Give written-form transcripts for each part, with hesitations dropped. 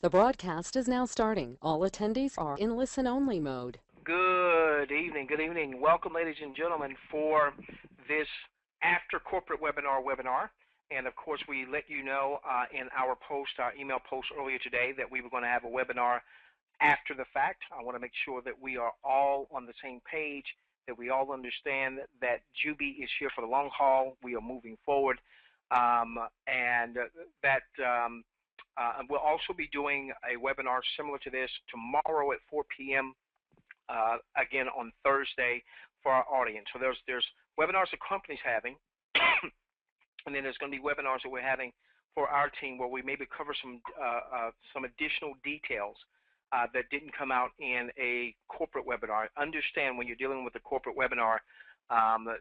The broadcast is now starting. All attendees are in listen-only mode. Good evening. Welcome, ladies and gentlemen, for this after corporate webinar. And of course, we let you know in our post, our email post earlier today, that we were going to have a webinar after the fact. I want to make sure that we are all on the same page, that we all understand that Jubi is here for the long haul. We are moving forward, and that we'll also be doing a webinar similar to this tomorrow at 4 p.m. Again on Thursday for our audience. So there's webinars the company's having, and then there's going to be webinars that we're having for our team where we maybe cover some additional details that didn't come out in a corporate webinar. Understand, when you're dealing with a corporate webinar,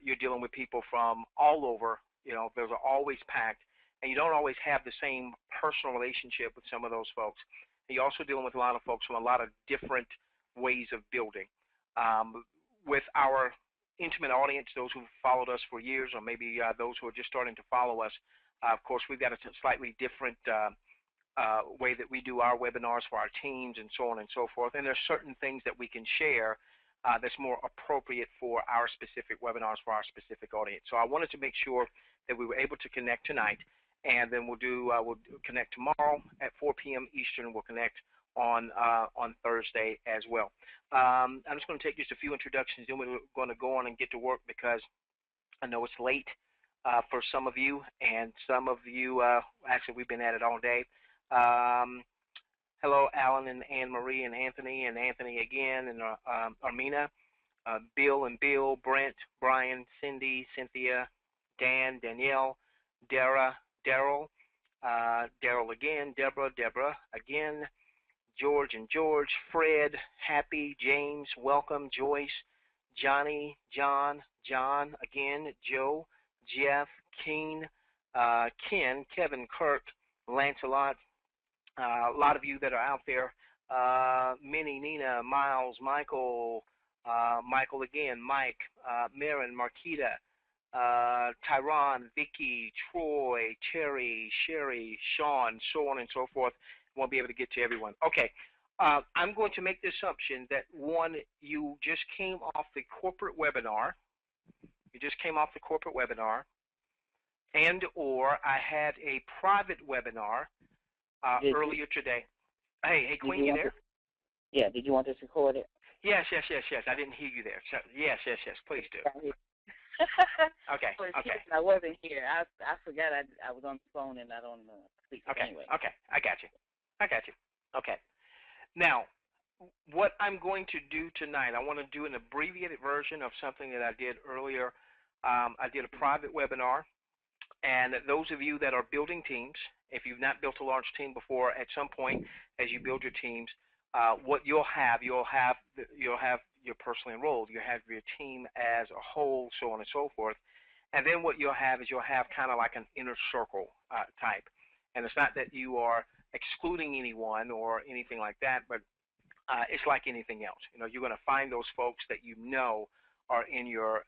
you're dealing with people from all over. You know, those are always packed, and you don't always have the same personal relationship with some of those folks. And you're also dealing with a lot of folks from a lot of different ways of building. With our intimate audience, those who've followed us for years, or maybe those who are just starting to follow us, of course, we've got a slightly different way that we do our webinars for our teams and so on and so forth. And there's certain things that we can share that's more appropriate for our specific webinars for our specific audience. So I wanted to make sure that we were able to connect tonight, and then we'll connect tomorrow at 4 p.m. Eastern. We'll connect on Thursday as well. I'm just going to take just a few introductions, then we're going to go on and get to work, because I know it's late for some of you, and some of you, actually we've been at it all day. Hello, Alan and Anne Marie and Anthony again, and Armina, Bill and Bill, Brent, Brian, Cindy, Cynthia, Dan, Danielle, Dara, Daryl, Daryl again, Deborah again, George and George, Fred, Happy, James, welcome, Joyce, Johnny, John again, Joe, Jeff, Keen, Ken, Kevin, Kirk, Lancelot, a lot of you that are out there, Minnie, Nina, Miles, Michael, Michael again, Mike, Marin, Marquita, Tyron, Vicky, Troy, Terry, Sherry, Sean, so on and so forth. Won't be able to get to everyone. Okay, I'm going to make the assumption that, one, you just came off the corporate webinar. And or I had a private webinar earlier today. Hey, Queen, you there? Yeah, did you want this recorded? Yes. I didn't hear you there. So, yes, please do. Okay. I wasn't here. I forgot I was on the phone and not on the speaker. Okay. Anyway. Okay. I got you. Okay. Now, what I'm going to do tonight, I want to do an abbreviated version of something that I did earlier. I did a private webinar, and those of you that are building teams, if you've not built a large team before, at some point as you build your teams, what you'll have your personally enrolled, you have your team as a whole, so on and so forth, and then what you'll have kind of like an inner circle type. And it's not that you are excluding anyone or anything like that, but it's like anything else. You know, you're going to find those folks that you know are in your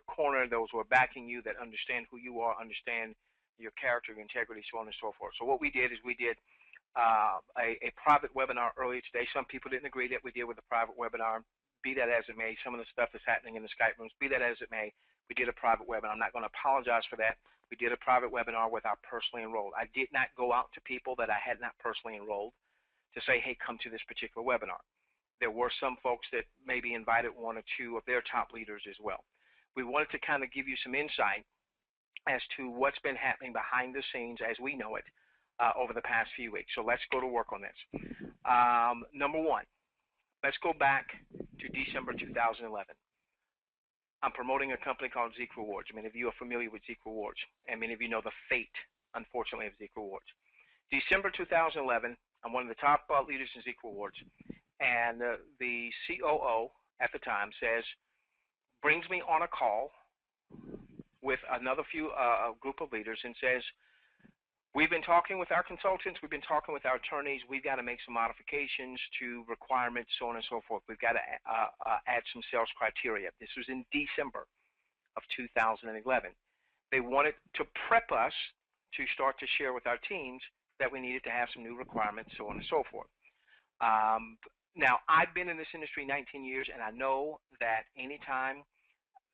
corner, those who are backing you, that understand who you are, understand your character, your integrity, so on and so forth. So what we did is we did a private webinar earlier today. Some people didn't agree that we did with a private webinar. Be that as it may, some of the stuff that's happening in the Skype rooms, be that as it may, we did a private webinar. I'm not going to apologize for that. We did a private webinar with our personally enrolled. I did not go out to people that I had not personally enrolled to say, hey, come to this particular webinar. There were some folks that maybe invited one or two of their top leaders as well. We wanted to kind of give you some insight as to what's been happening behind the scenes as we know it over the past few weeks. So let's go to work on this. Number one, let's go back to December 2011. I'm promoting a company called Zeek Rewards. Many of you are familiar with Zeek Rewards, and many of you know the fate, unfortunately, of Zeek Rewards. December 2011, I'm one of the top leaders in Zeek Rewards, and the COO at the time brings me on a call with another group of leaders and says, we've been talking with our consultants, we've been talking with our attorneys, we've got to make some modifications to requirements, so on and so forth. We've got to add some sales criteria. This was in December of 2011. They wanted to prep us to start to share with our teams that we needed to have some new requirements, so on and so forth. Now, I've been in this industry 19 years, and I know that anytime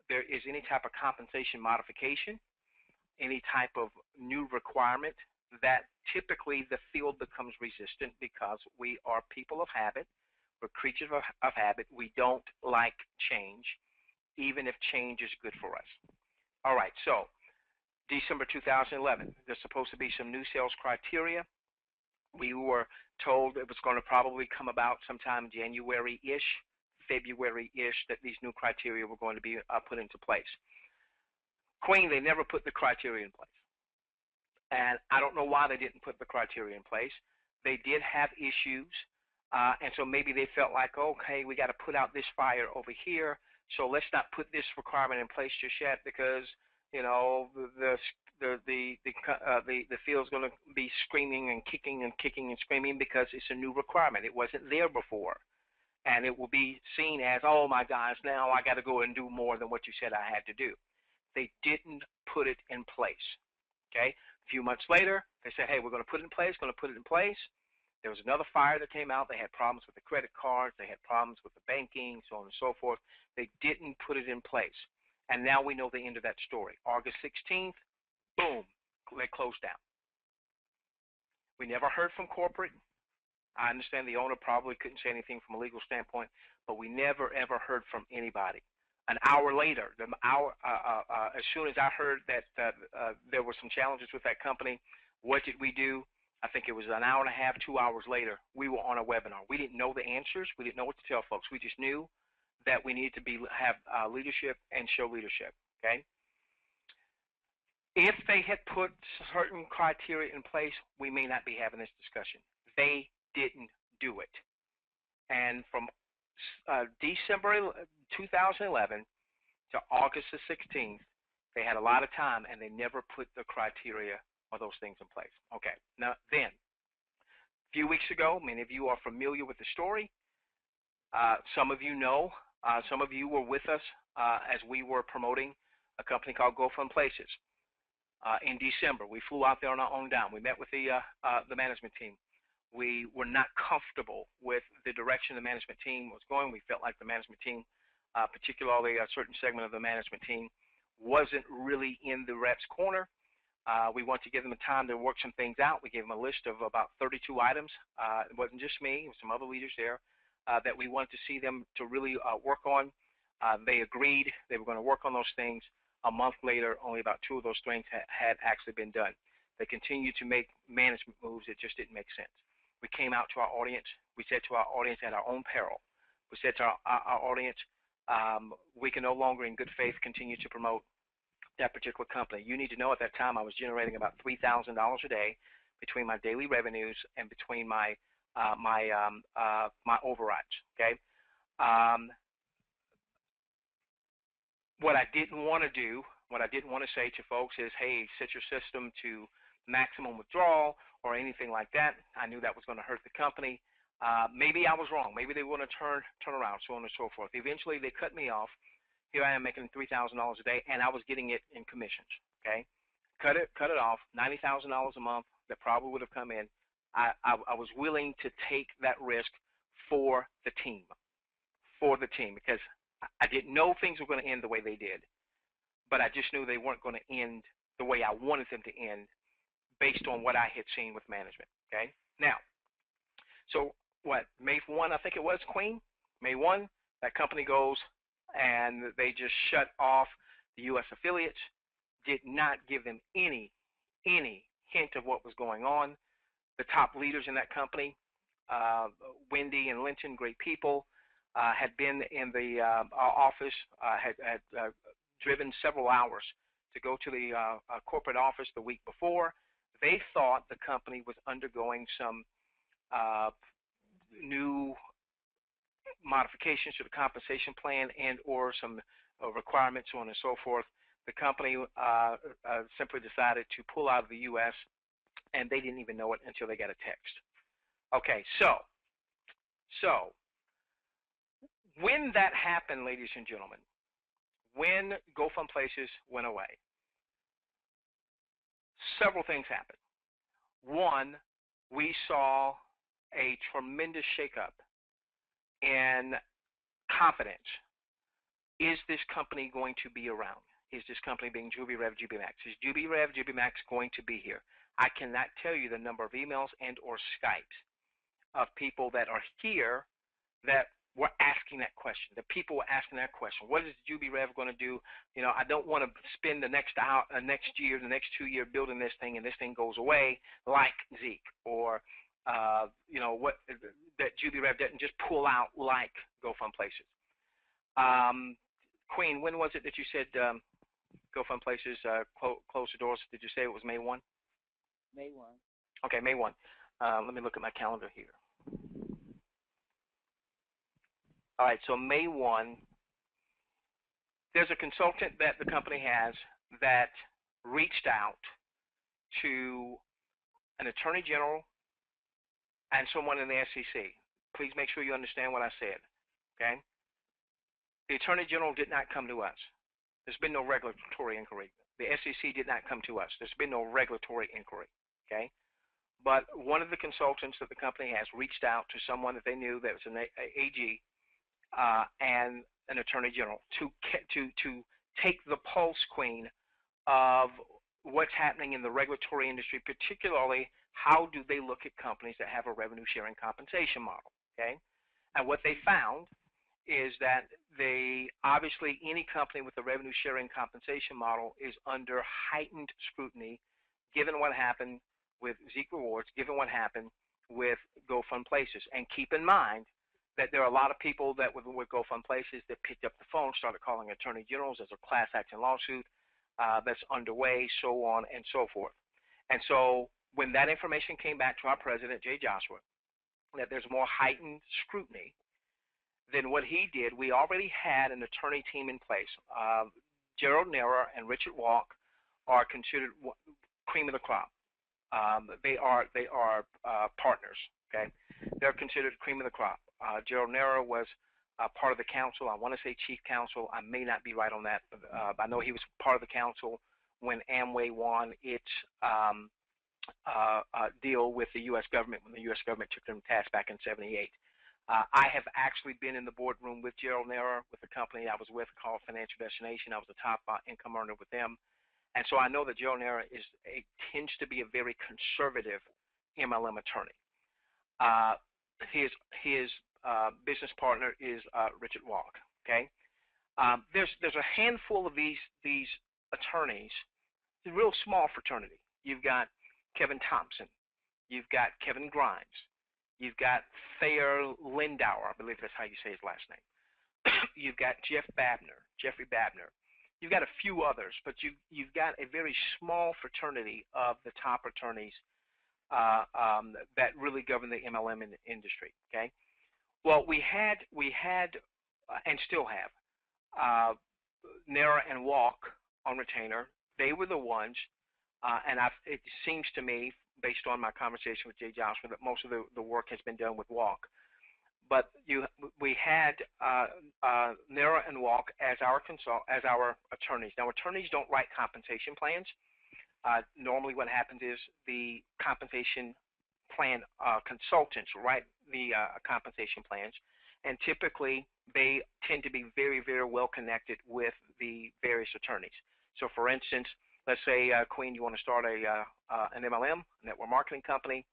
there is any type of compensation modification, any type of new requirement, that typically the field becomes resistant because we are people of habit. We're creatures of habit. We don't like change, even if change is good for us. All right, so December 2011, there's supposed to be some new sales criteria. We were told it was going to probably come about sometime January-ish, February-ish, that these new criteria were going to be put into place. Queen, they never put the criteria in place. And I don't know why they didn't put the criteria in place. They did have issues, and so maybe they felt like, okay, we got to put out this fire over here, so let's not put this requirement in place just yet because, you know, the field's going to be screaming and kicking and screaming because it's a new requirement. It wasn't there before, and it will be seen as, oh my gosh, now I got to go and do more than what you said I had to do. They didn't put it in place. Okay. A few months later, they said, hey, we're going to put it in place. There was another fire that came out. They had problems with the credit cards. They had problems with the banking, so on and so forth. They didn't put it in place. And now we know the end of that story. August 16th, boom, they closed down. We never heard from corporate. I understand the owner probably couldn't say anything from a legal standpoint, but we never, ever heard from anybody. An hour later, as soon as I heard that there were some challenges with that company, what did we do? I think it was an hour and a half, 2 hours later, we were on a webinar. We didn't know the answers. We didn't know what to tell folks. We just knew that we needed to have leadership and show leadership, okay? If they had put certain criteria in place, we may not be having this discussion. They didn't do it. And from December 2011 to August the 16th, they had a lot of time, and they never put the criteria or those things in place. Okay, now then, a few weeks ago, many of you are familiar with the story. Some of you know, some of you were with us as we were promoting a company called Go Fund Places. In December, we flew out there on our own dime. We met with the management team. We were not comfortable with the direction the management team was going. We felt like the management team, particularly a certain segment of the management team, wasn't really in the rep's corner. We wanted to give them the time to work some things out. We gave them a list of about 32 items. It wasn't just me. It was some other leaders there that we wanted to see them to really work on. They agreed they were going to work on those things. A month later, only about 2 of those things had actually been done. They continued to make management moves that just didn't make sense. We came out to our audience. We said to our audience at our own peril, we said to our audience, we can no longer in good faith continue to promote that particular company. You need to know at that time I was generating about $3,000 a day between my daily revenues and between my my overrides. Okay. What I didn't want to do, what I didn't want to say to folks is, hey, set your system to maximum withdrawal or anything like that. I knew that was going to hurt the company. Maybe I was wrong. Maybe they want to turn around, so on and so forth. Eventually, they cut me off. Here I am making $3,000 a day, and I was getting it in commissions. Okay, cut it off. $90,000 a month that probably would have come in. I was willing to take that risk for the team, because I didn't know things were going to end the way they did, but I just knew they weren't going to end the way I wanted them to end based on what I had seen with management. Okay, now, so what, May 1, I think it was, Queen, May 1, that company goes and they just shut off the U.S. affiliates, did not give them any hint of what was going on. The top leaders in that company, Wendy and Linton, great people, had been in the office, had driven several hours to go to the corporate office the week before. They thought the company was undergoing some new modifications to the compensation plan and or some requirements, so on and so forth. The company simply decided to pull out of the U.S., and they didn't even know it until they got a text. Okay, so when that happened, ladies and gentlemen, when Go Fund Places went away, several things happened. One, we saw a tremendous shakeup in confidence. Is this company going to be around? Is this company being JubiRev, JubiMax? Is JubiRev, JubiMax going to be here? I cannot tell you the number of emails and or Skypes of people that are here that were asking that question. The people were asking that question. What is JubiRev going to do? You know, I don't want to spend the next year, the next 2 years building this thing, and this thing goes away like Zeke, or you know, what that JubiRev doesn't just pull out like GoFund Places. Queen, when was it that you said GoFund Places closed the doors? Did you say it was May 1? May 1. Okay, May 1. Let me look at my calendar here. All right, so May 1, there's a consultant that the company has that reached out to an attorney general and someone in the SEC. Please make sure you understand what I said, okay? The attorney general did not come to us. There's been no regulatory inquiry. The SEC did not come to us. There's been no regulatory inquiry, okay? But one of the consultants that the company has reached out to someone that they knew that was an AG and an attorney general to take the pulse, Queen, of what's happening in the regulatory industry, particularly how do they look at companies that have a revenue sharing compensation model, okay? And what they found is that obviously any company with a revenue sharing compensation model is under heightened scrutiny given what happened with Zeke Rewards, given what happened with GoFund Places. And keep in mind that there are a lot of people that with GoFund Places that picked up the phone, started calling attorney generals. There's a class action lawsuit that's underway, so on and so forth. And so when that information came back to our president, Jay Joshua, that there's more heightened scrutiny, then what he did, we already had an attorney team in place. Gerald Nera and Richard Walk are considered cream of the crop. They are partners, okay? They're considered cream of the crop. Gerald Nera was part of the council. I want to say chief counsel. I may not be right on that, but I know he was part of the council when Amway won its deal with the U.S. government, when the U.S. government took them to task back in '78. I have actually been in the boardroom with Gerald Nera with the company I was with called Financial Destination. I was a top income earner with them. And so I know that Gerald Nera tends to be a very conservative MLM attorney. His business partner is Richard Walk, okay? There's a handful of these attorneys, a real small fraternity. You've got Kevin Thompson. You've got Kevin Grimes. You've got Thayer Lindauer, I believe that's how you say his last name. You've got Jeffrey Babner. You've got a few others, but you've got a very small fraternity of the top attorneys that really govern the MLM industry, okay? Well, we had and still have Nera and Walk on retainer. They were the ones, and it seems to me, based on my conversation with Jay Joshua, that most of the work has been done with Walk. But we had Nera and Walk as our attorneys. Now, attorneys don't write compensation plans. Normally, what happens is the compensation plan consultants write the compensation plans, and typically they tend to be very, very well connected with the various attorneys. So, for instance, let's say, Queen, you want to start an MLM, a network marketing company,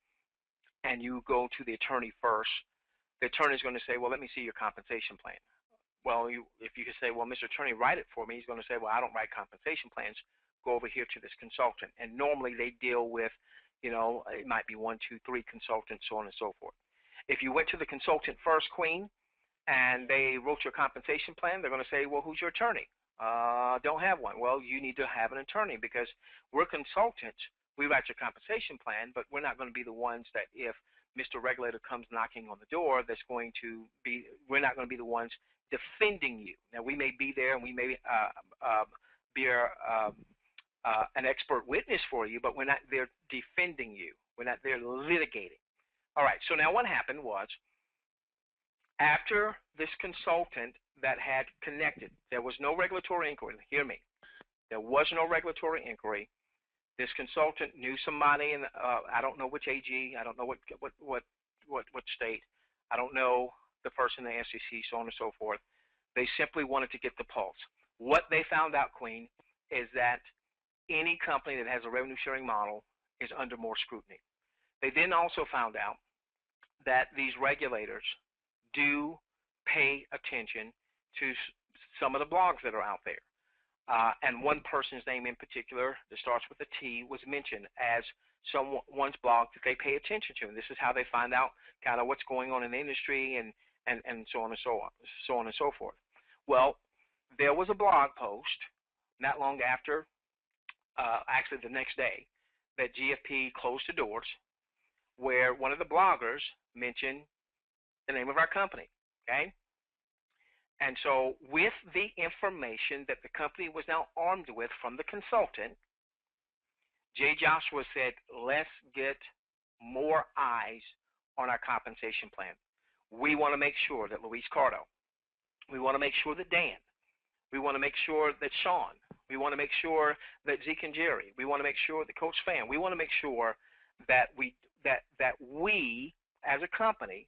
and you go to the attorney first. The attorney is going to say, well, let me see your compensation plan. Well, if you can say, well, Mr. Attorney, write it for me, he's going to say, well, I don't write compensation plans. Go over here to this consultant. And normally they deal with, you know, it might be 1, 2, 3 consultants, so on and so forth. If you went to the consultant first, Queen, and they wrote your compensation plan, they're going to say, well, who's your attorney? Don't have one. Well, you need to have an attorney because we're consultants. We write your compensation plan, but we're not going to be the ones that if Mr. Regulator comes knocking on the door, we're not going to be the ones defending you. Now, we may be there and we may be an expert witness for you, but we're not there defending you. We're not there litigating. All right, so now what happened was after this consultant that had connected, there was no regulatory inquiry. Hear me. There was no regulatory inquiry. This consultant knew somebody, and I don't know which AG, I don't know what state, I don't know the person in the SEC, so on and so forth. They simply wanted to get the pulse. What they found out, Queen, is that any company that has a revenue sharing model is under more scrutiny. They then also found out that these regulators do pay attention to some of the blogs that are out there. And one person's name in particular that starts with a T was mentioned as someone's blog that they pay attention to. And this is how they find out kind of what's going on in the industry and so on and so on and so forth. Well, there was a blog post not long after, actually the next day, that GFP closed the doors, where one of the bloggers mentioned the name of our company, okay? And so with the information that the company was now armed with from the consultant, Jay Joshua said, let's get more eyes on our compensation plan. We want to make sure that Luis Cardo, we want to make sure that Dan, we want to make sure that Sean, we want to make sure that Zeke and Jerry, we want to make sure that Coach Fan, we want to make sure that we as a company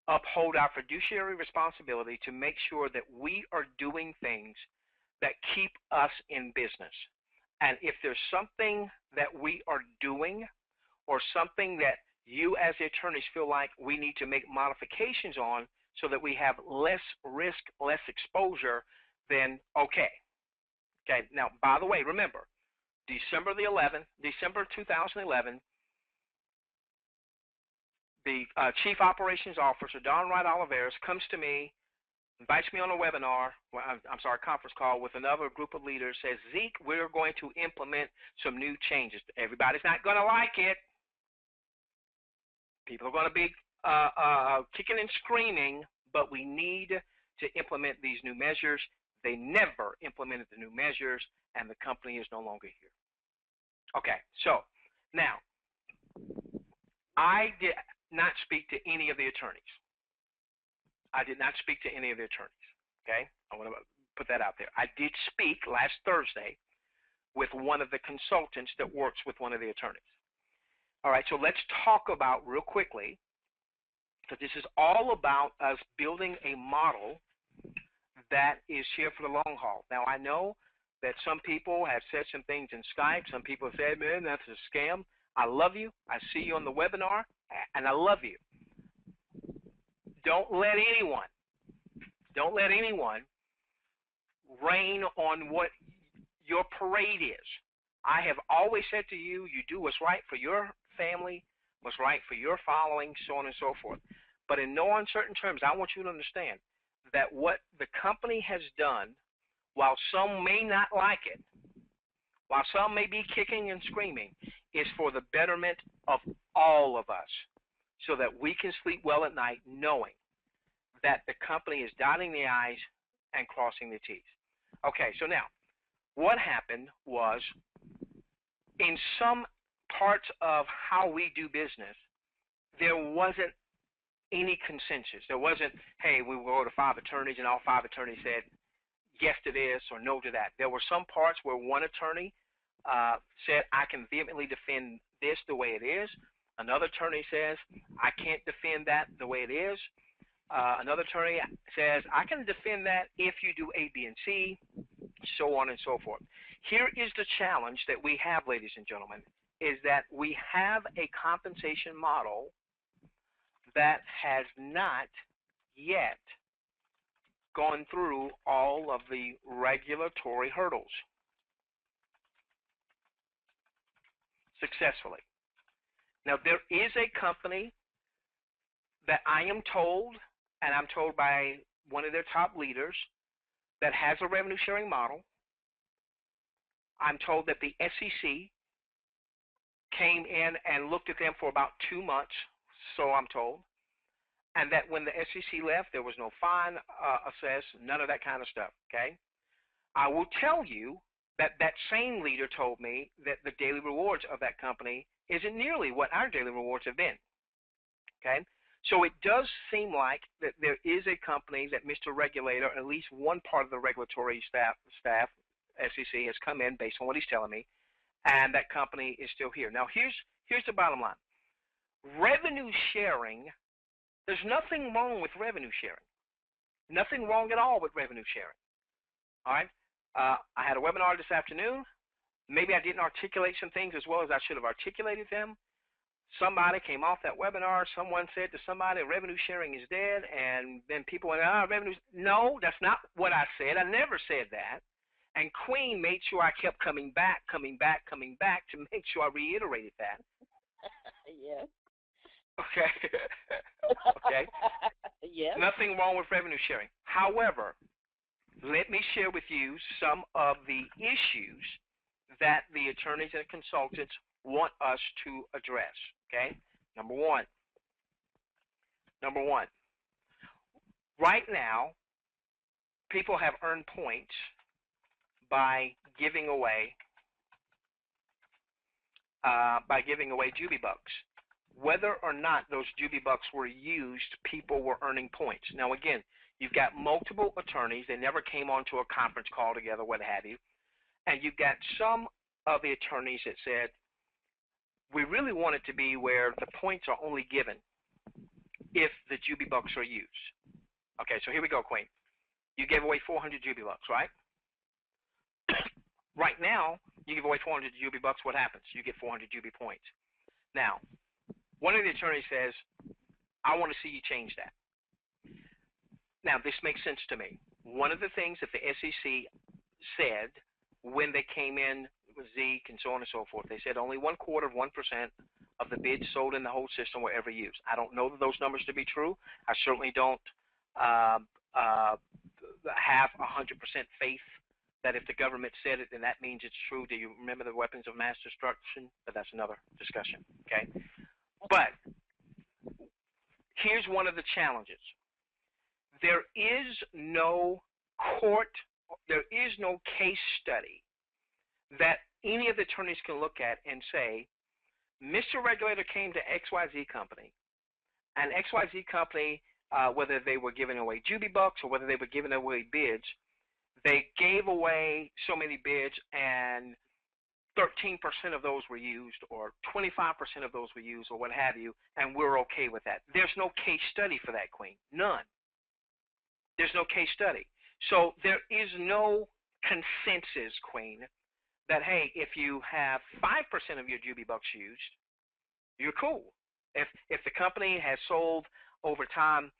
uphold our fiduciary responsibility to make sure that we are doing things that keep us in business. And if there's something that we are doing or something that you as the attorneys feel like we need to make modifications on so that we have less risk, less exposure, then okay. Okay. Now, by the way, remember, December 2011, the Chief Operations Officer, Don Wright Oliveras, comes to me, invites me on a webinar, conference call with another group of leaders, says, Zeke, we're going to implement some new changes. Everybody's not going to like it. People are going to be kicking and screaming, but we need to implement these new measures. They never implemented the new measures, and the company is no longer here. Okay, so now, I did not speak to any of the attorneys. I did not speak to any of the attorneys, okay? I want to put that out there. I did speak last Thursday with one of the consultants that works with one of the attorneys. All right, so let's talk about real quickly, because this is all about us building a model that is here for the long haul. Now, I know that some people have said some things in Skype. Some people have said, man, that's a scam. I love you. I see you on the webinar, and I love you. Don't let anyone rain on what your parade is. I have always said to you, you do what's right for your family, what's right for your following, so on and so forth. But in no uncertain terms, I want you to understand that what the company has done, while some may not like it, while some may be kicking and screaming, is for the betterment of all of us so that we can sleep well at night knowing that the company is dotting the I's and crossing the T's. Okay, so now, what happened was in some parts of how we do business, there wasn't any consensus. There wasn't, hey, we will go to 5 attorneys and all 5 attorneys said yes to this or no to that. There were some parts where one attorney said, I can vehemently defend this the way it is. Another attorney says, I can't defend that the way it is. Another attorney says, I can defend that if you do A, B, and C, so on and so forth. Here is the challenge that we have, ladies and gentlemen, is that we have a compensation model that has not yet gone through all of the regulatory hurdles successfully. Now, there is a company that I am told, and I'm told by one of their top leaders, that has a revenue sharing model. I'm told that the SEC came in and looked at them for about 2 months, so I'm told, and that when the SEC left, there was no fine assessed, none of that kind of stuff, okay? I will tell you that that same leader told me that the daily rewards of that company isn't nearly what our daily rewards have been, okay? So it does seem like that there is a company that Mr. Regulator, at least one part of the regulatory staff, SEC, has come in based on what he's telling me, and that company is still here. Now, here's the bottom line. Revenue sharing, there's nothing wrong with revenue sharing. Nothing wrong at all with revenue sharing. All right? I had a webinar this afternoon. Maybe I didn't articulate some things as well as I should have articulated them. Somebody came off that webinar. Someone said to somebody, revenue sharing is dead, and then people went, revenue. No, that's not what I said. I never said that. And Queen made sure I kept coming back to make sure I reiterated that. Yes. Okay. Okay. Yes. Nothing wrong with revenue sharing. However, let me share with you some of the issues that the attorneys and consultants want us to address. Okay? Number one. Right now, people have earned points by giving away Jubi Bucks. Whether or not those Jubi Bucks were used, people were earning points. Now, again, you've got multiple attorneys. They never came onto a conference call together, what have you. And you've got some of the attorneys that said, we really want it to be where the points are only given if the Jubi Bucks are used. Okay, so here we go, Queen. You gave away 400 Jubi Bucks, right? Right now, you give away 400 Jubi Bucks, what happens? You get 400 Jubi points. Now, one of the attorneys says, I want to see you change that. Now, this makes sense to me. One of the things that the SEC said when they came in with Zeke and so on and so forth, they said only 1/4 of 1% of the bids sold in the whole system were ever used. I don't know those numbers to be true. I certainly don't have 100% faith that if the government said it, then that means it's true. Do you remember the weapons of mass destruction? But that's another discussion, okay? But here's one of the challenges. There is no case study that any of the attorneys can look at and say, Mr. Regulator came to XYZ company, and XYZ company, whether they were giving away Jubi Bucks or whether they were giving away bids, they gave away so many bids and 13% of those were used or 25% of those were used or what have you, and we're okay with that. There's no case study for that, Queen. None. There's no case study. So there is no consensus, Queen, that, hey, if you have 5% of your Jubi Bucks used, you're cool. If the company has sold over time,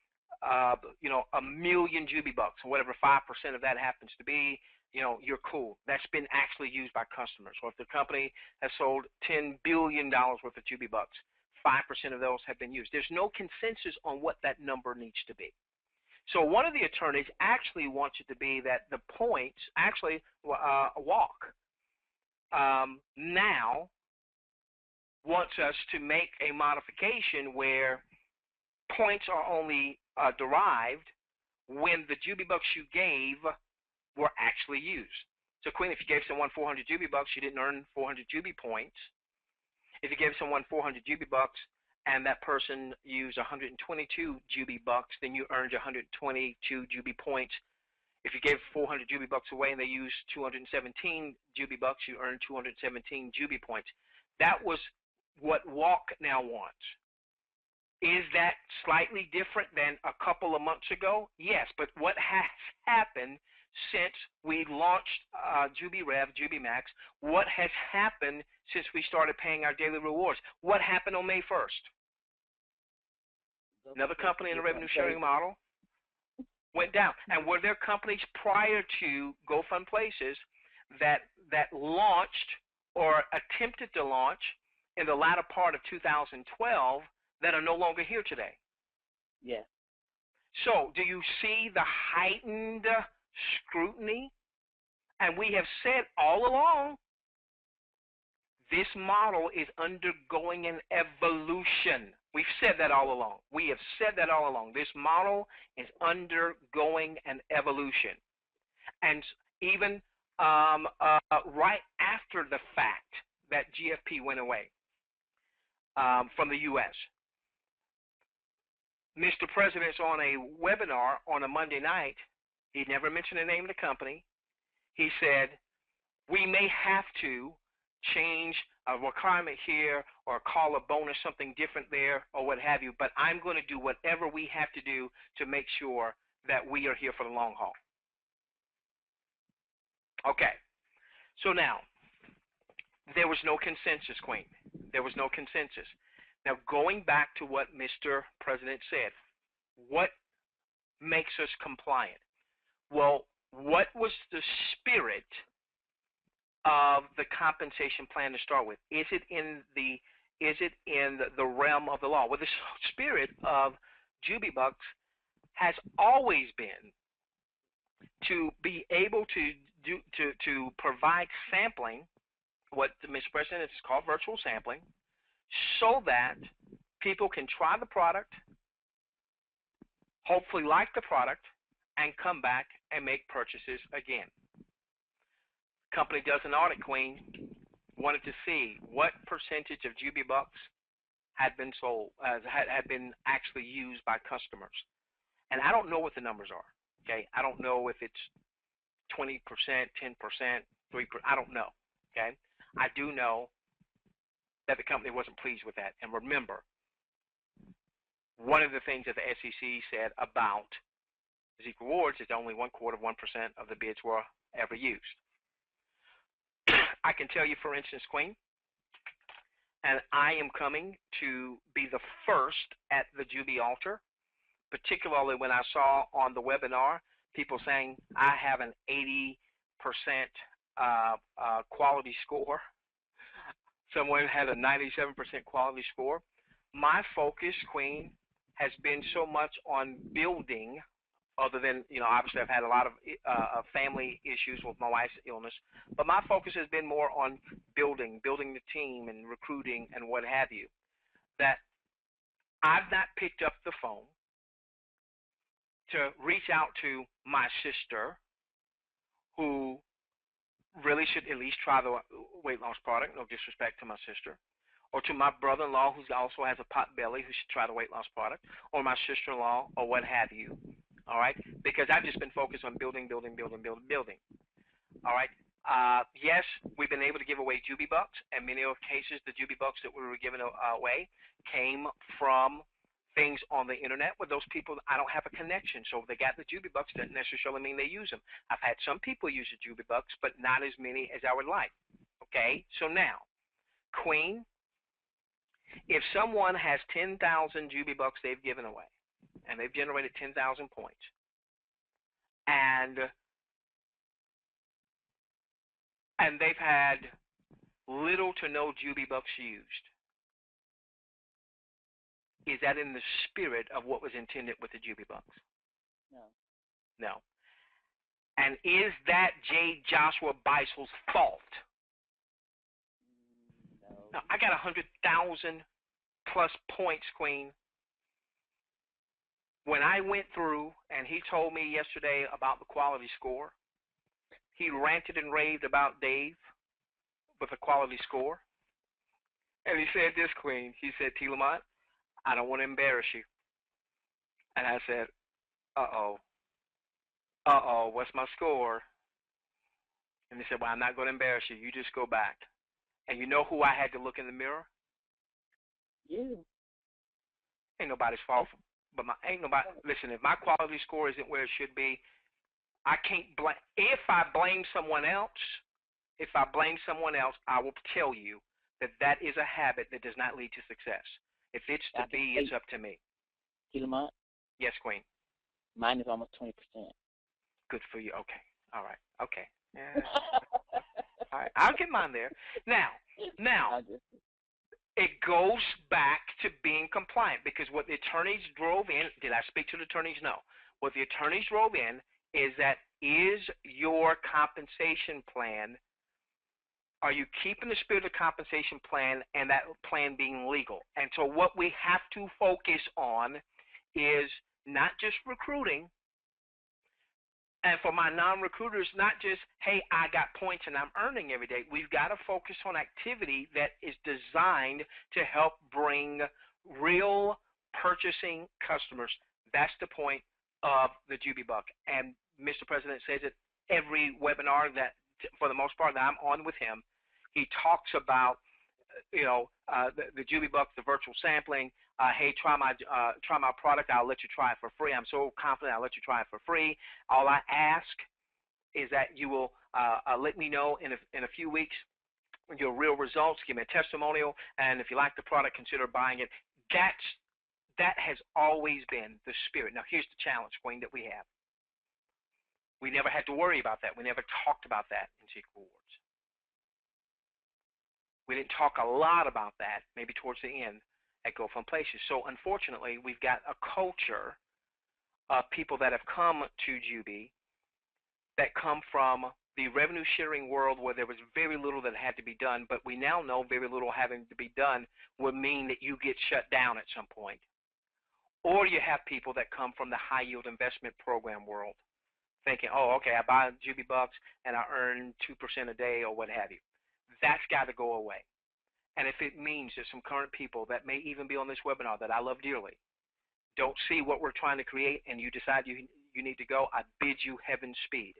1 million Jubi Bucks, or whatever 5% of that happens to be, you're cool. That's been actually used by customers. Or if the company has sold $10 billion worth of Jubi Bucks, 5% of those have been used. There's no consensus on what that number needs to be. So one of the attorneys actually wants it to be that the points actually walk. Now wants us to make a modification where points are only derived when the Jubi Bucks you gave were actually used. So, Queen, if you gave someone 400 Jubi Bucks, you didn't earn 400 Jubi points. If you gave someone 400 Jubi Bucks and that person used 122 Jubi Bucks, then you earned 122 Jubi points. If you gave 400 Jubi Bucks away and they used 217 Jubi Bucks, you earned 217 Jubi points. That was what Walk now wants. Is that slightly different than a couple of months ago? Yes, but what has happened since we launched JubiRev, Jubi Max? What has happened since we started paying our daily rewards? What happened on May 1st? Another company in the revenue sharing model went down. And were there companies prior to GoFund Places that launched or attempted to launch in the latter part of 2012 that are no longer here today? Yes. So do you see the heightened scrutiny? And we have said all along, this model is undergoing an evolution. We've said that all along. We have said that all along. This model is undergoing an evolution. And even right after the fact that GFP went away from the U.S., Mr. President's on a webinar on a Monday night. He never mentioned the name of the company. He said, we may have to change a requirement here or call a bonus something different there or what have you, but I'm going to do whatever we have to do to make sure that we are here for the long haul. Okay, so now, there was no consensus, Queen. There was no consensus. Now, going back to what Mr. President said, what makes us compliant? Well, what was the spirit of the compensation plan to start with? Is it in the realm of the law? Well, the spirit of JubiBucks has always been to be able to provide sampling, what Mr. President is called virtual sampling, so that people can try the product, hopefully like the product, and come back and make purchases again. Company does an audit, Queen, wanted to see what percentage of JubiBucks had been sold, had been actually used by customers. And I don't know what the numbers are, okay? I don't know if it's 20%, 10%, 3%, I don't know, okay? I do know that the company wasn't pleased with that. And remember, one of the things that the SEC said about Zeek Rewards is only 1/4 of 1% of the bids were ever used. I can tell you, for instance, Queen, and I am coming to be the first at the Jubi altar, particularly when I saw on the webinar people saying I have an 80% quality score. Someone had a 97% quality score. My focus, Queen, has been so much on building, other than, obviously I've had a lot of family issues with my wife's illness, but my focus has been more on building the team and recruiting and what have you, that I've not picked up the phone to reach out to my sister, who really should at least try the weight loss product, no disrespect to my sister, or to my brother-in-law, who also has a pot belly, who should try the weight loss product, or my sister-in-law, or what have you, all right? Because I've just been focused on building. All right? Yes, we've been able to give away JubiBucks, and many of the cases, the JubiBucks that we were giving away came from things on the internet with those people. I don't have a connection, so if they got the JubiBucks, doesn't necessarily mean they use them. I've had some people use the JubiBucks, but not as many as I would like. Okay, so now, Queen, if someone has 10,000 JubiBucks they've given away, and they've generated 10,000 points, and they've had little to no JubiBucks used, is that in the spirit of what was intended with the JubiBucks? No. No. And is that J. Joshua Beisel's fault? No. Now, I got 100,000 plus points, Queen. When I went through, and he told me yesterday about the quality score, he ranted and raved about Dave with a quality score. And he said this, Queen. He said, T. Lamont, I don't want to embarrass you. And I said, uh-oh, what's my score? And he said, well, I'm not going to embarrass you. You just go back. And you know who I had to look in the mirror? You. Ain't nobody's fault. But listen, if my quality score isn't where it should be, I can't blame. If I blame someone else, I will tell you that that is a habit that does not lead to success. If it's to be, it's up to me. Lamont? Yes, Queen. Mine is almost 20%. Good for you. Okay. All right. Okay. Yeah. All right. I'll get mine there. Now, it goes back to being compliant, because what the attorneys drove in, did I speak to the attorneys? No. What the attorneys drove in is that, is your compensation plan, are you keeping the spirit of the compensation plan and that plan being legal? And so what we have to focus on is not just recruiting, and for my non-recruiters, not just, hey, I got points and I'm earning every day. We've got to focus on activity that is designed to help bring real purchasing customers. That's the point of the JubiBuck. And Mr. President says it every webinar that, for the most part, that I'm on with him. He talks about, the Jubi Bucks, the virtual sampling. Hey, try my product. I'll let you try it for free. I'm so confident I'll let you try it for free. All I ask is that you will let me know in a few weeks your real results. Give me a testimonial, and if you like the product, consider buying it. That has always been the spirit. Now, here's the challenge, Queen, that we have. We never had to worry about that. We never talked about that in Secret Rewards. We didn't talk a lot about that, maybe towards the end at Go Fun Places. So unfortunately, we've got a culture of people that have come to Jubi that come from the revenue sharing world where there was very little that had to be done, but we now know very little having to be done would mean that you get shut down at some point. Or you have people that come from the high yield investment program world thinking, oh, okay, I buy Jubi Bucks and I earn 2% a day or what have you. That's got to go away. And if it means that some current people that may even be on this webinar that I love dearly don't see what we're trying to create and you decide you need to go, I bid you heaven speed.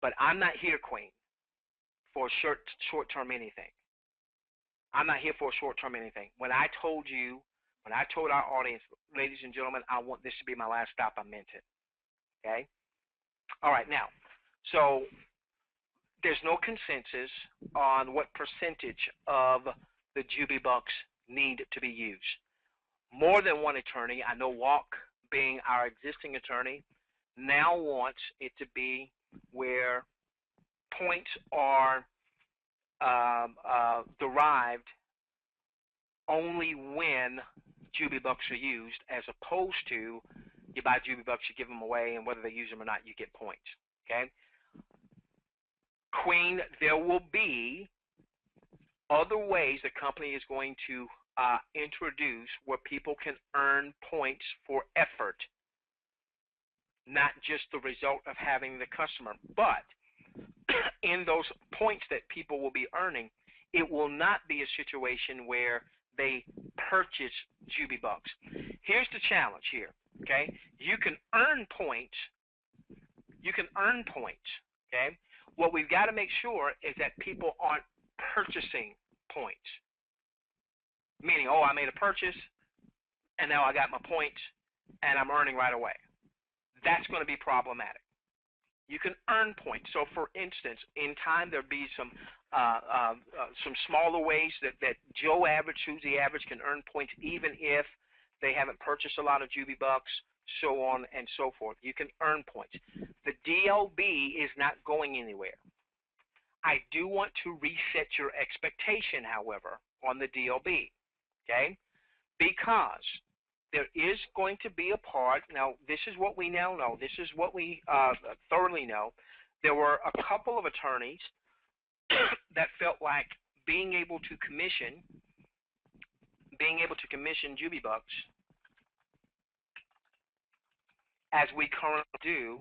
But I'm not here, Queen, for short-term anything. I'm not here for a short-term anything. When I told our audience, ladies and gentlemen, I want this to be my last stop, I meant it. Okay? All right, now, so there's no consensus on what percentage of the Jubi Bucks need to be used. More than one attorney, I know Walk, being our existing attorney, now wants it to be where points are derived only when Jubi Bucks are used, as opposed to you buy Jubi Bucks, you give them away, and whether they use them or not, you get points. Okay? Queen, there will be other ways the company is going to introduce where people can earn points for effort, not just the result of having the customer. But in those points that people will be earning, it will not be a situation where they purchase Jubi Bucks. Here's the challenge here, okay? You can earn points. Okay? What we've got to make sure is that people aren't purchasing points. Meaning, oh, I made a purchase, and now I got my points, and I'm earning right away. That's going to be problematic. You can earn points. So, for instance, in time there'll be some smaller ways that Joe Average, Susie Average can earn points even if they haven't purchased a lot of Jubi Bucks, so on and so forth. You can earn points. The DLB is not going anywhere. I do want to reset your expectation, however, on the DLB, okay? Because there is going to be a part, now this is what we now know, this is what we thoroughly know. There were a couple of attorneys that felt like being able to commission Jubi Bucks, as we currently do,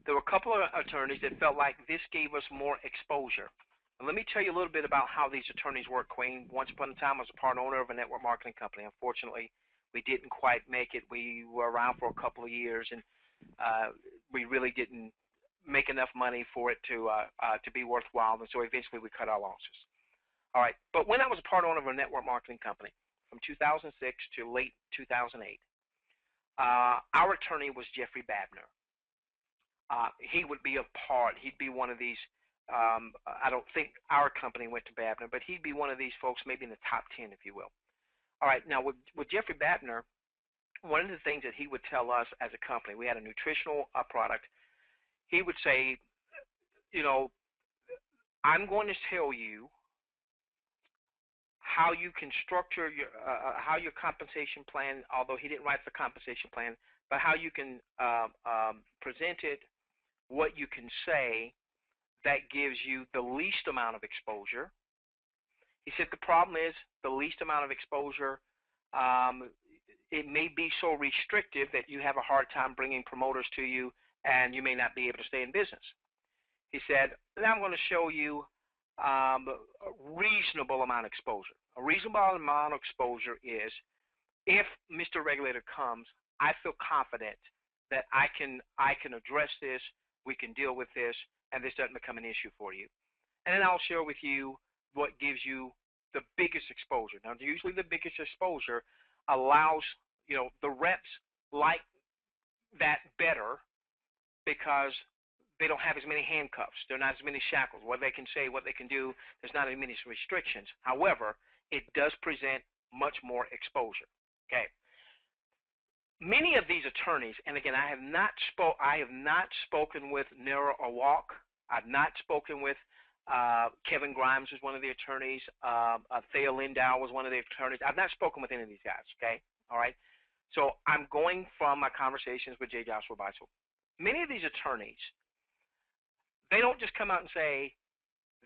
there were a couple of attorneys that felt like this gave us more exposure. And let me tell you a little bit about how these attorneys work, Queen. Once upon a time, I was a part owner of a network marketing company. Unfortunately, we didn't quite make it. We were around for a couple of years, and we really didn't make enough money for it to be worthwhile, and so eventually we cut our losses. All right, but when I was a part owner of a network marketing company from 2006 to late 2008, our attorney was Jeffrey Babner. He would be a part, he'd be one of these, I don't think our company went to Babner, but he'd be one of these folks maybe in the top 10, if you will. All right, now with Jeffrey Babner, one of the things that he would tell us as a company, we had a nutritional product, he would say, you know, I'm going to tell you how you can structure how your compensation plan, although he didn't write the compensation plan, but how you can present it, what you can say that gives you the least amount of exposure. He said the problem is the least amount of exposure, it may be so restrictive that you have a hard time bringing promoters to you and you may not be able to stay in business. He said, now I'm going to show you a reasonable amount of exposure. A reasonable amount of exposure is if Mr. Regulator comes, I feel confident that I can address this, we can deal with this, and this doesn't become an issue for you. And then I'll share with you what gives you the biggest exposure. Now, usually the biggest exposure allows, the reps like that better because they don't have as many handcuffs. There are not as many shackles. What they can say, what they can do, there's not as many restrictions. However, it does present much more exposure. Okay. Many of these attorneys, and again, I have not spoken with Nero or Walk. I've not spoken with Kevin Grimes was one of the attorneys. Thea Lindow was one of the attorneys. I've not spoken with any of these guys. Okay. All right. So I'm going from my conversations with J. Joshua Beisel. Many of these attorneys, they don't just come out and say,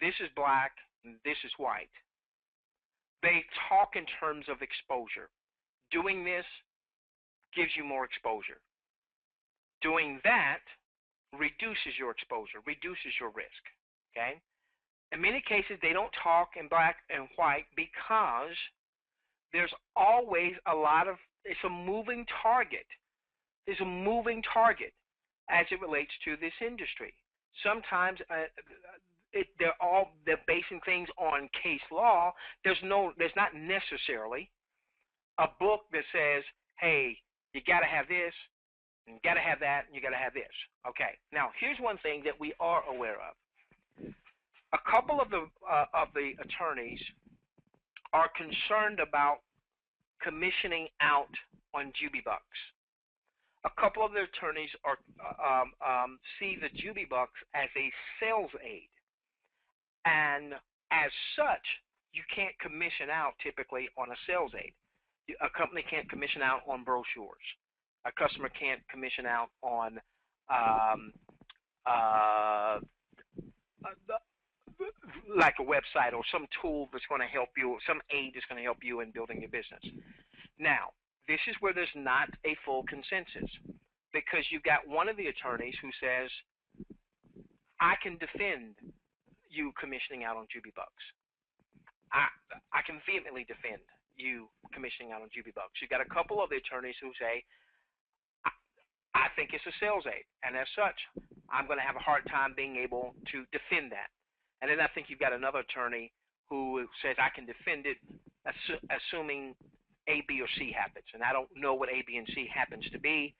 this is black and this is white. They talk in terms of exposure. Doing this gives you more exposure. Doing that reduces your exposure, reduces your risk. Okay? In many cases, they don't talk in black and white because there's always it's a moving target. There's a moving target as it relates to this industry. Sometimes they're basing things on case law. There's not necessarily a book that says, hey, you got to have this, and you got to have that, and you got to have this. Okay. Now, here's one thing that we are aware of. A couple of the attorneys are concerned about commissioning out on JubiBucks. A couple of the attorneys see the JubiBucks as a sales aid, and as such, you can't commission out typically on a sales aid. A company can't commission out on brochures. A customer can't commission out on like a website or some tool that's going to help you, some aid that's going to help you in building your business. Now, this is where there's not a full consensus, because you've got one of the attorneys who says, I can defend you commissioning out on JubiBucks. I can vehemently defend you commissioning out on JubiBucks. You've got a couple of the attorneys who say, I think it's a sales aid, and as such, I'm going to have a hard time being able to defend that. And then I think you've got another attorney who says I can defend it, assuming A, B, or C happens. And I don't know what A, B, and C happens to be.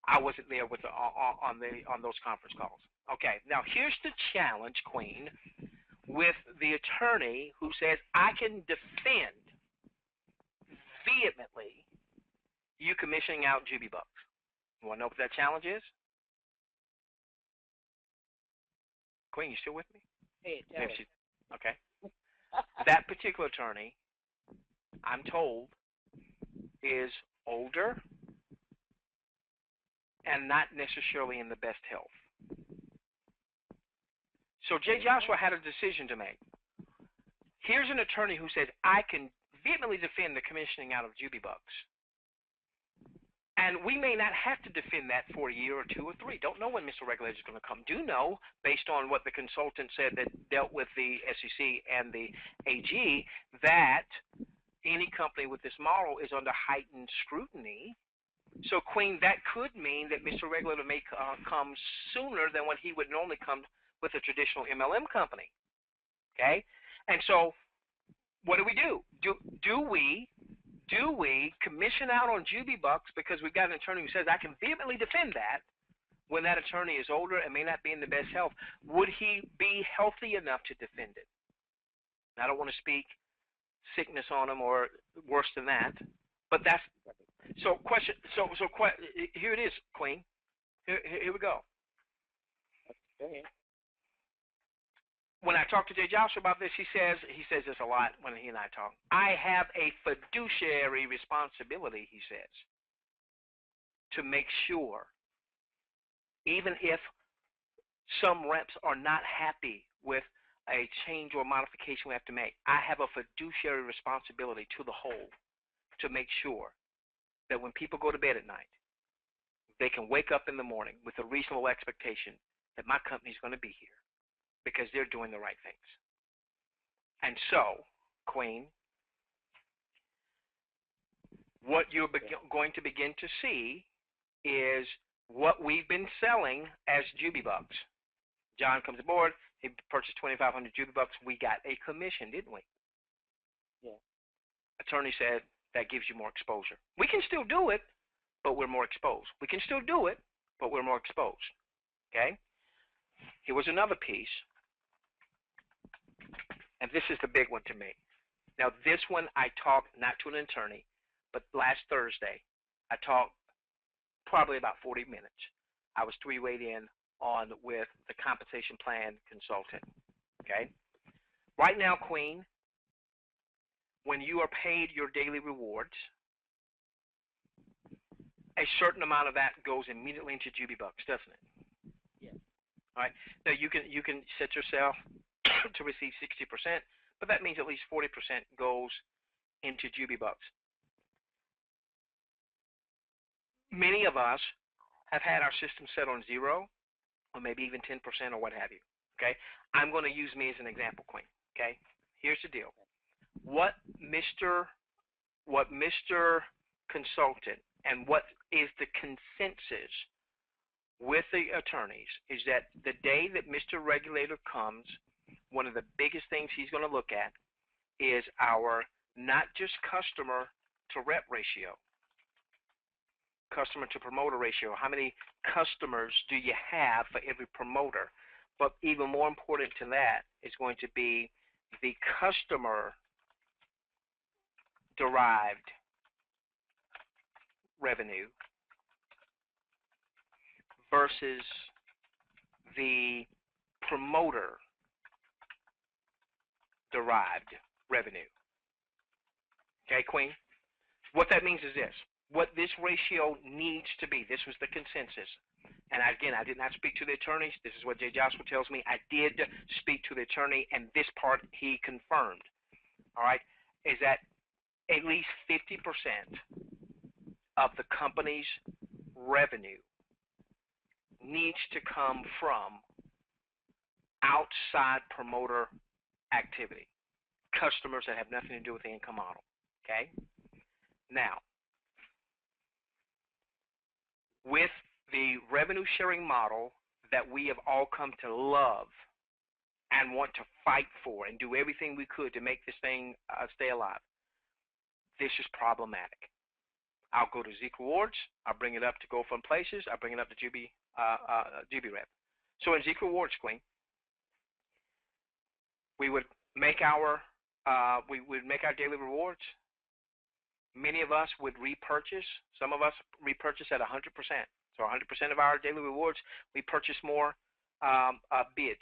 I wasn't there with on those conference calls. Okay, now here's the challenge, Queen, with the attorney who says I can defend vehemently you commissioning out JubiBucks. You want to know what that challenge is? Queen, you still with me? Hey, okay. That particular attorney, I'm told, is older and not necessarily in the best health. So J. Joshua had a decision to make. Here's an attorney who said, I can vehemently defend the commissioning out of JubiBucks. And we may not have to defend that for a year or two or three. Don't know when Mr. Regulator is going to come. Do know, based on what the consultant said that dealt with the SEC and the AG, that any company with this model is under heightened scrutiny. So, Queen, that could mean that Mr. Regulator may come sooner than when he would normally come with a traditional MLM company. Okay? And so, what do? Do we commission out on JubiBucks because we've got an attorney who says I can vehemently defend that when that attorney is older and may not be in the best health? Would he be healthy enough to defend it? I don't want to speak sickness on him or worse than that, but that's so question. So here it is, Queen. Here we go. Okay. When I talk to J. Joshua about this, he says this a lot when he and I talk. I have a fiduciary responsibility, he says, to make sure, even if some reps are not happy with a change or modification we have to make, I have a fiduciary responsibility to the whole to make sure that when people go to bed at night, they can wake up in the morning with a reasonable expectation that my company is going to be here, because they're doing the right things. And so, Queen, what you're going to begin to see is what we've been selling as JubiBucks. John comes aboard, He purchased 2,500 Jubi bucks. We got a commission, didn't we? Yeah. Attorney said that gives you more exposure. We can still do it, but we're more exposed. We can still do it, but we're more exposed. Okay? Here was another piece, and this is the big one to me. Now, this one I talked not to an attorney, but last Thursday, I talked probably about 40 minutes. I was three-wayed in on with the compensation plan consultant. Okay? Right now, Queen, when you are paid your daily rewards, a certain amount of that goes immediately into Jubi bucks, doesn't it? Yes. All right. Now you can set yourself to receive 60%, but that means at least 40% goes into Jubi bucks. Many of us have had our system set on 0, or maybe even 10%, or what have you. Okay. I'm going to use me as an example, Queen. Okay. Here's the deal. What Mr. Consultant and what is the consensus with the attorneys is that the day that Mr. Regulator comes, one of the biggest things he's going to look at is our not just customer to rep ratio, customer to promoter ratio. How many customers do you have for every promoter? But even more important to that is going to be the customer derived revenue versus the promoter derived revenue. Okay, Queen? What that means is this. What this ratio needs to be, this was the consensus. And again, I did not speak to the attorneys. This is what Jay Joshua tells me. I did speak to the attorney, and this part he confirmed. All right? Is that at least 50% of the company's revenue needs to come from outside promoter activity, customers that have nothing to do with the income model. Okay? Now, with the revenue sharing model that we have all come to love and want to fight for and do everything we could to make this thing stay alive, this is problematic. I'll go to Zeke Rewards. I'll bring it up to Go Fund Places. I'll bring it up to JubiRev. So in Zeke Rewards, Queen, we would make our daily rewards. Many of us would repurchase. Some of us repurchase at 100%. So 100% of our daily rewards, we purchase more bids.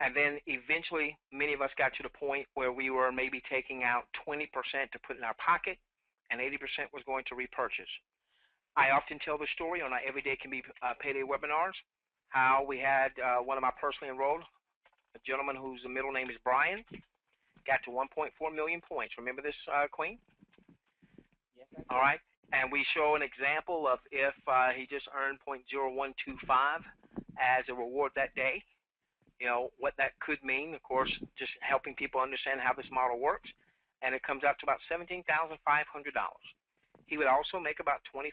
And then eventually, many of us got to the point where we were maybe taking out 20% to put in our pocket, and 80% was going to repurchase. I often tell the story on our Everyday Can Be Payday webinars, how we had one of my personally enrolled, a gentleman whose middle name is Brian, got to 1.4 million points. Remember this, Queen? Yes, I do. All right. And we show an example of if he just earned 0.0125 as a reward that day, you know, what that could mean. Of course, just helping people understand how this model works. And it comes out to about $17,500. He would also make about $2,500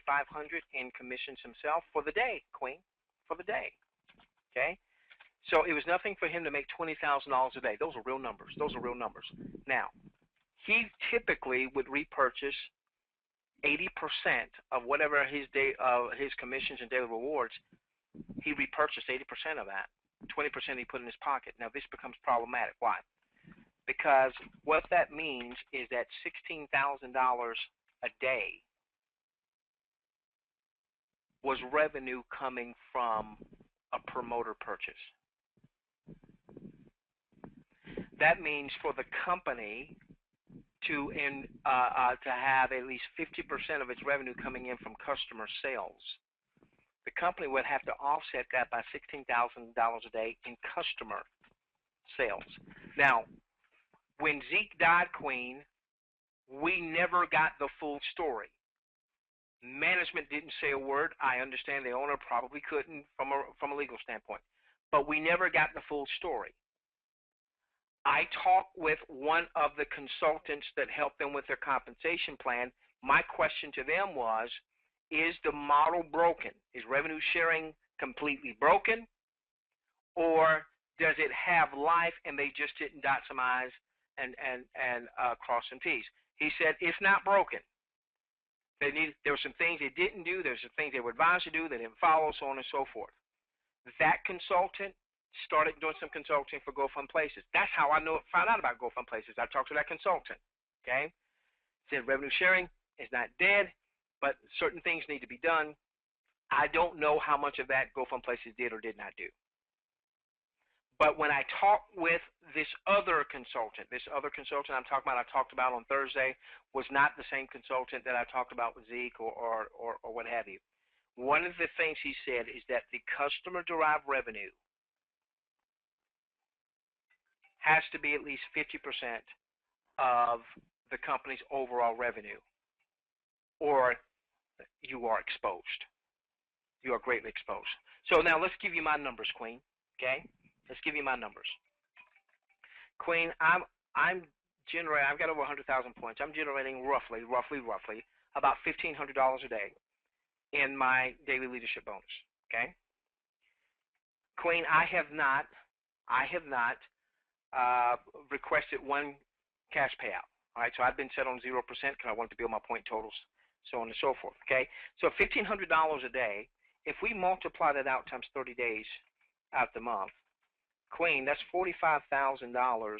in commissions himself for the day, Queen, for the day. Okay? So it was nothing for him to make $20,000 a day. Those are real numbers. Those are real numbers. Now, he typically would repurchase 80% of whatever his commissions and daily rewards. He repurchased 80% of that. 20% he put in his pocket. Now, this becomes problematic. Why? Because what that means is that $16,000 a day was revenue coming from a promoter purchase. That means for the company to have at least 50% of its revenue coming in from customer sales, the company would have to offset that by $16,000 a day in customer sales. Now, when Zeke died, Queen, we never got the full story. Management didn't say a word. I understand the owner probably couldn't from a legal standpoint. But we never got the full story. I talked with one of the consultants that helped them with their compensation plan. My question to them was, is the model broken? Is revenue sharing completely broken? Or Does it have life and they just didn't dot some I's and cross some T's? He said it's not broken. There were some things they didn't do. There's some things they were advised to do. They didn't follow, so on and so forth. That consultant started doing some consulting for GoFund Places. That's how I found out about GoFund Places. I talked to that consultant. Okay, said revenue sharing is not dead, but certain things need to be done. I don't know how much of that GoFund Places did or did not do. But when I talked with this other consultant I'm talking about, I talked about on Thursday, was not the same consultant that I talked about with Zeke or what have you. One of the things he said is that the customer-derived revenue has to be at least 50% of the company's overall revenue, or you are exposed. You are greatly exposed. So now let's give you my numbers, Queen. Okay? Let's give you my numbers. Queen, I'm generating, I've got over 100,000 points. I'm generating roughly about $1,500 a day in my daily leadership bonus. Okay? Queen, I have not requested one cash payout. All right, so I've been set on 0% because I wanted to build my point totals, so on and so forth. Okay, so $1,500 a day. If we multiply that out times 30 days out the month, Queen, that's $45,000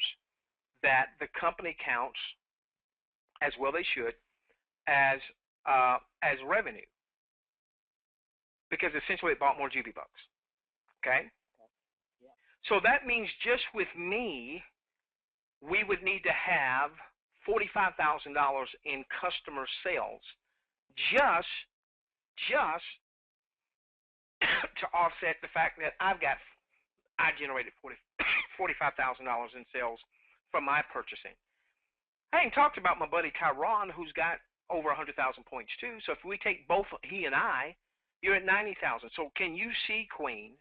that the company counts, as well they should, as revenue, because essentially it bought more Jubi bucks. Okay, so that means just with me, we would need to have $45,000 in customer sales just to offset the fact that I generated $45,000 in sales from my purchasing. I ain't talked about my buddy Tyron, who's got over 100,000 points too. So if we take both he and I, you're at 90,000. So can you see, Queen,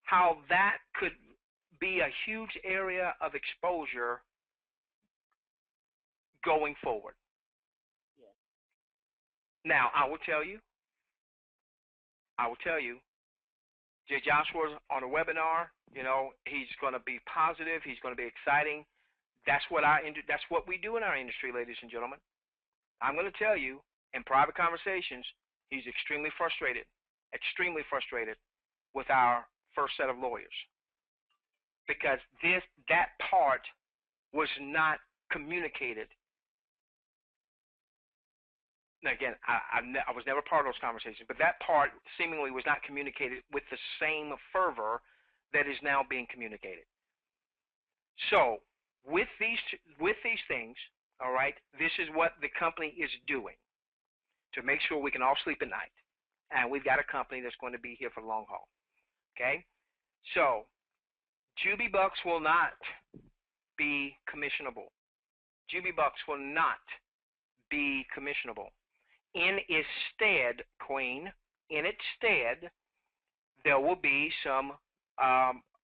how that could be a huge area of exposure going forward? Yes. Now, I will tell you, Jay Joshua's on a webinar. You know, he's going to be positive. He's going to be exciting. That's what we do in our industry, ladies and gentlemen. I'm going to tell you, in private conversations, he's extremely frustrated with our first set of lawyers, because that part was not communicated. Now again, I was never part of those conversations, but that part seemingly was not communicated with the same fervor that is now being communicated. So with these things, all right, this is what the company is doing to make sure we can all sleep at night. And we've got a company that's going to be here for the long haul. Okay? So Jubi bucks will not be commissionable. Jubi bucks will not be commissionable. Instead, Queen, there will be some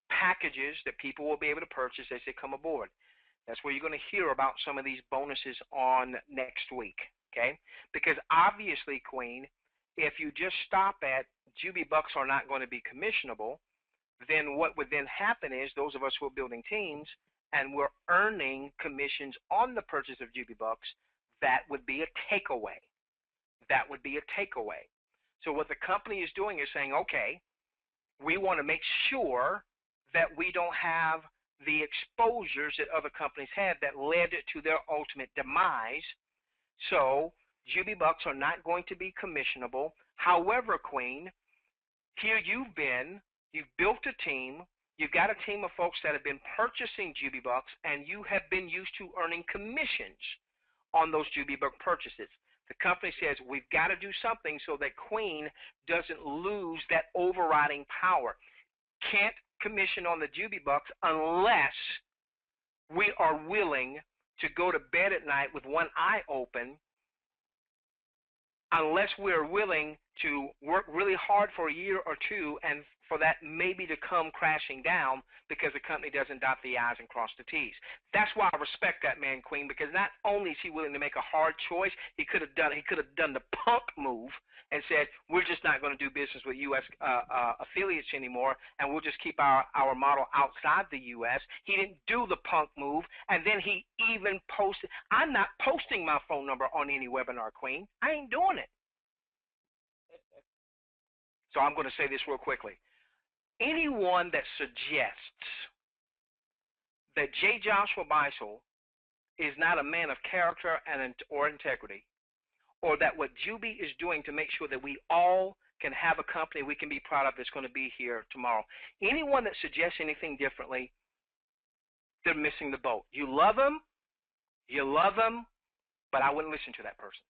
packages that people will be able to purchase as they come aboard. That's where you're going to hear about some of these bonuses on next week, okay? Because obviously, Queen, if you just stop at Jubi bucks are not going to be commissionable, then what would then happen is those of us who are building teams and we're earning commissions on the purchase of Jubi bucks, that would be a takeaway. That would be a takeaway. So what the company is doing is saying, okay, we want to make sure that we don't have the exposures that other companies had that led to their ultimate demise. So Jubi bucks are not going to be commissionable. However, Queen, here you've built a team. You've got a team of folks that have been purchasing Jubi bucks, and you have been used to earning commissions on those Jubi buck purchases. The company says we've got to do something so that Queen doesn't lose that overriding power. Can't commission on the Jubi bucks unless we are willing to go to bed at night with one eye open, unless we're willing to work really hard for a year or two and for that maybe to come crashing down because the company doesn't dot the I's and cross the T's. That's why I respect that man, Queen, because not only is he willing to make a hard choice, he could have done the punk move and said, we're just not going to do business with U.S. Affiliates anymore, and we'll just keep our model outside the U.S. He didn't do the punk move, and then he even posted. I'm not posting my phone number on any webinar, Queen. I ain't doing it. So I'm going to say this real quickly. Anyone that suggests that J. Joshua Beisel is not a man of character or integrity, or that what Jubi is doing to make sure that we all can have a company we can be proud of that's going to be here tomorrow, anyone that suggests anything differently, they're missing the boat. You love them, but I wouldn't listen to that person.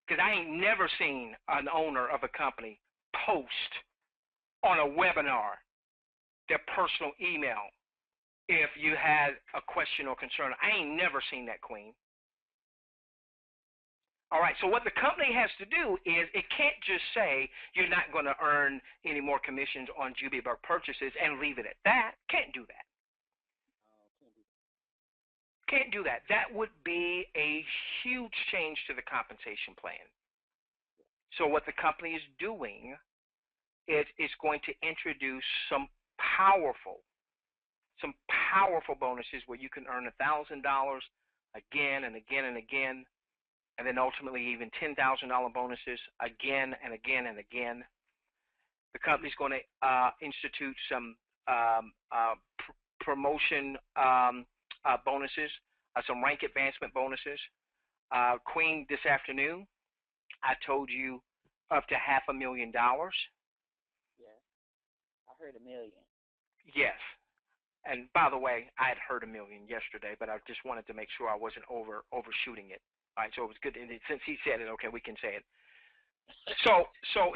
Because I ain't never seen an owner of a company post on a webinar their personal email if you had a question or concern. I ain't never seen that, Queen. All right, so what the company has to do is it can't just say you're not going to earn any more commissions on JubiBug purchases and leave it at that. Can't do that. Can't do that. That would be a huge change to the compensation plan. So what the company is doing is it's going to introduce some powerful bonuses where you can earn $1,000 again and again and again, and then ultimately even $10,000 bonuses again and again and again. The company's going to institute some promotion bonuses, some rank advancement bonuses. Queen, this afternoon, I told you up to $500,000. Yes, I heard $1 million. Yes. And by the way, I had heard $1 million yesterday, but I just wanted to make sure I wasn't overshooting it. All right, so it was good. And since he said it, okay, we can say it. So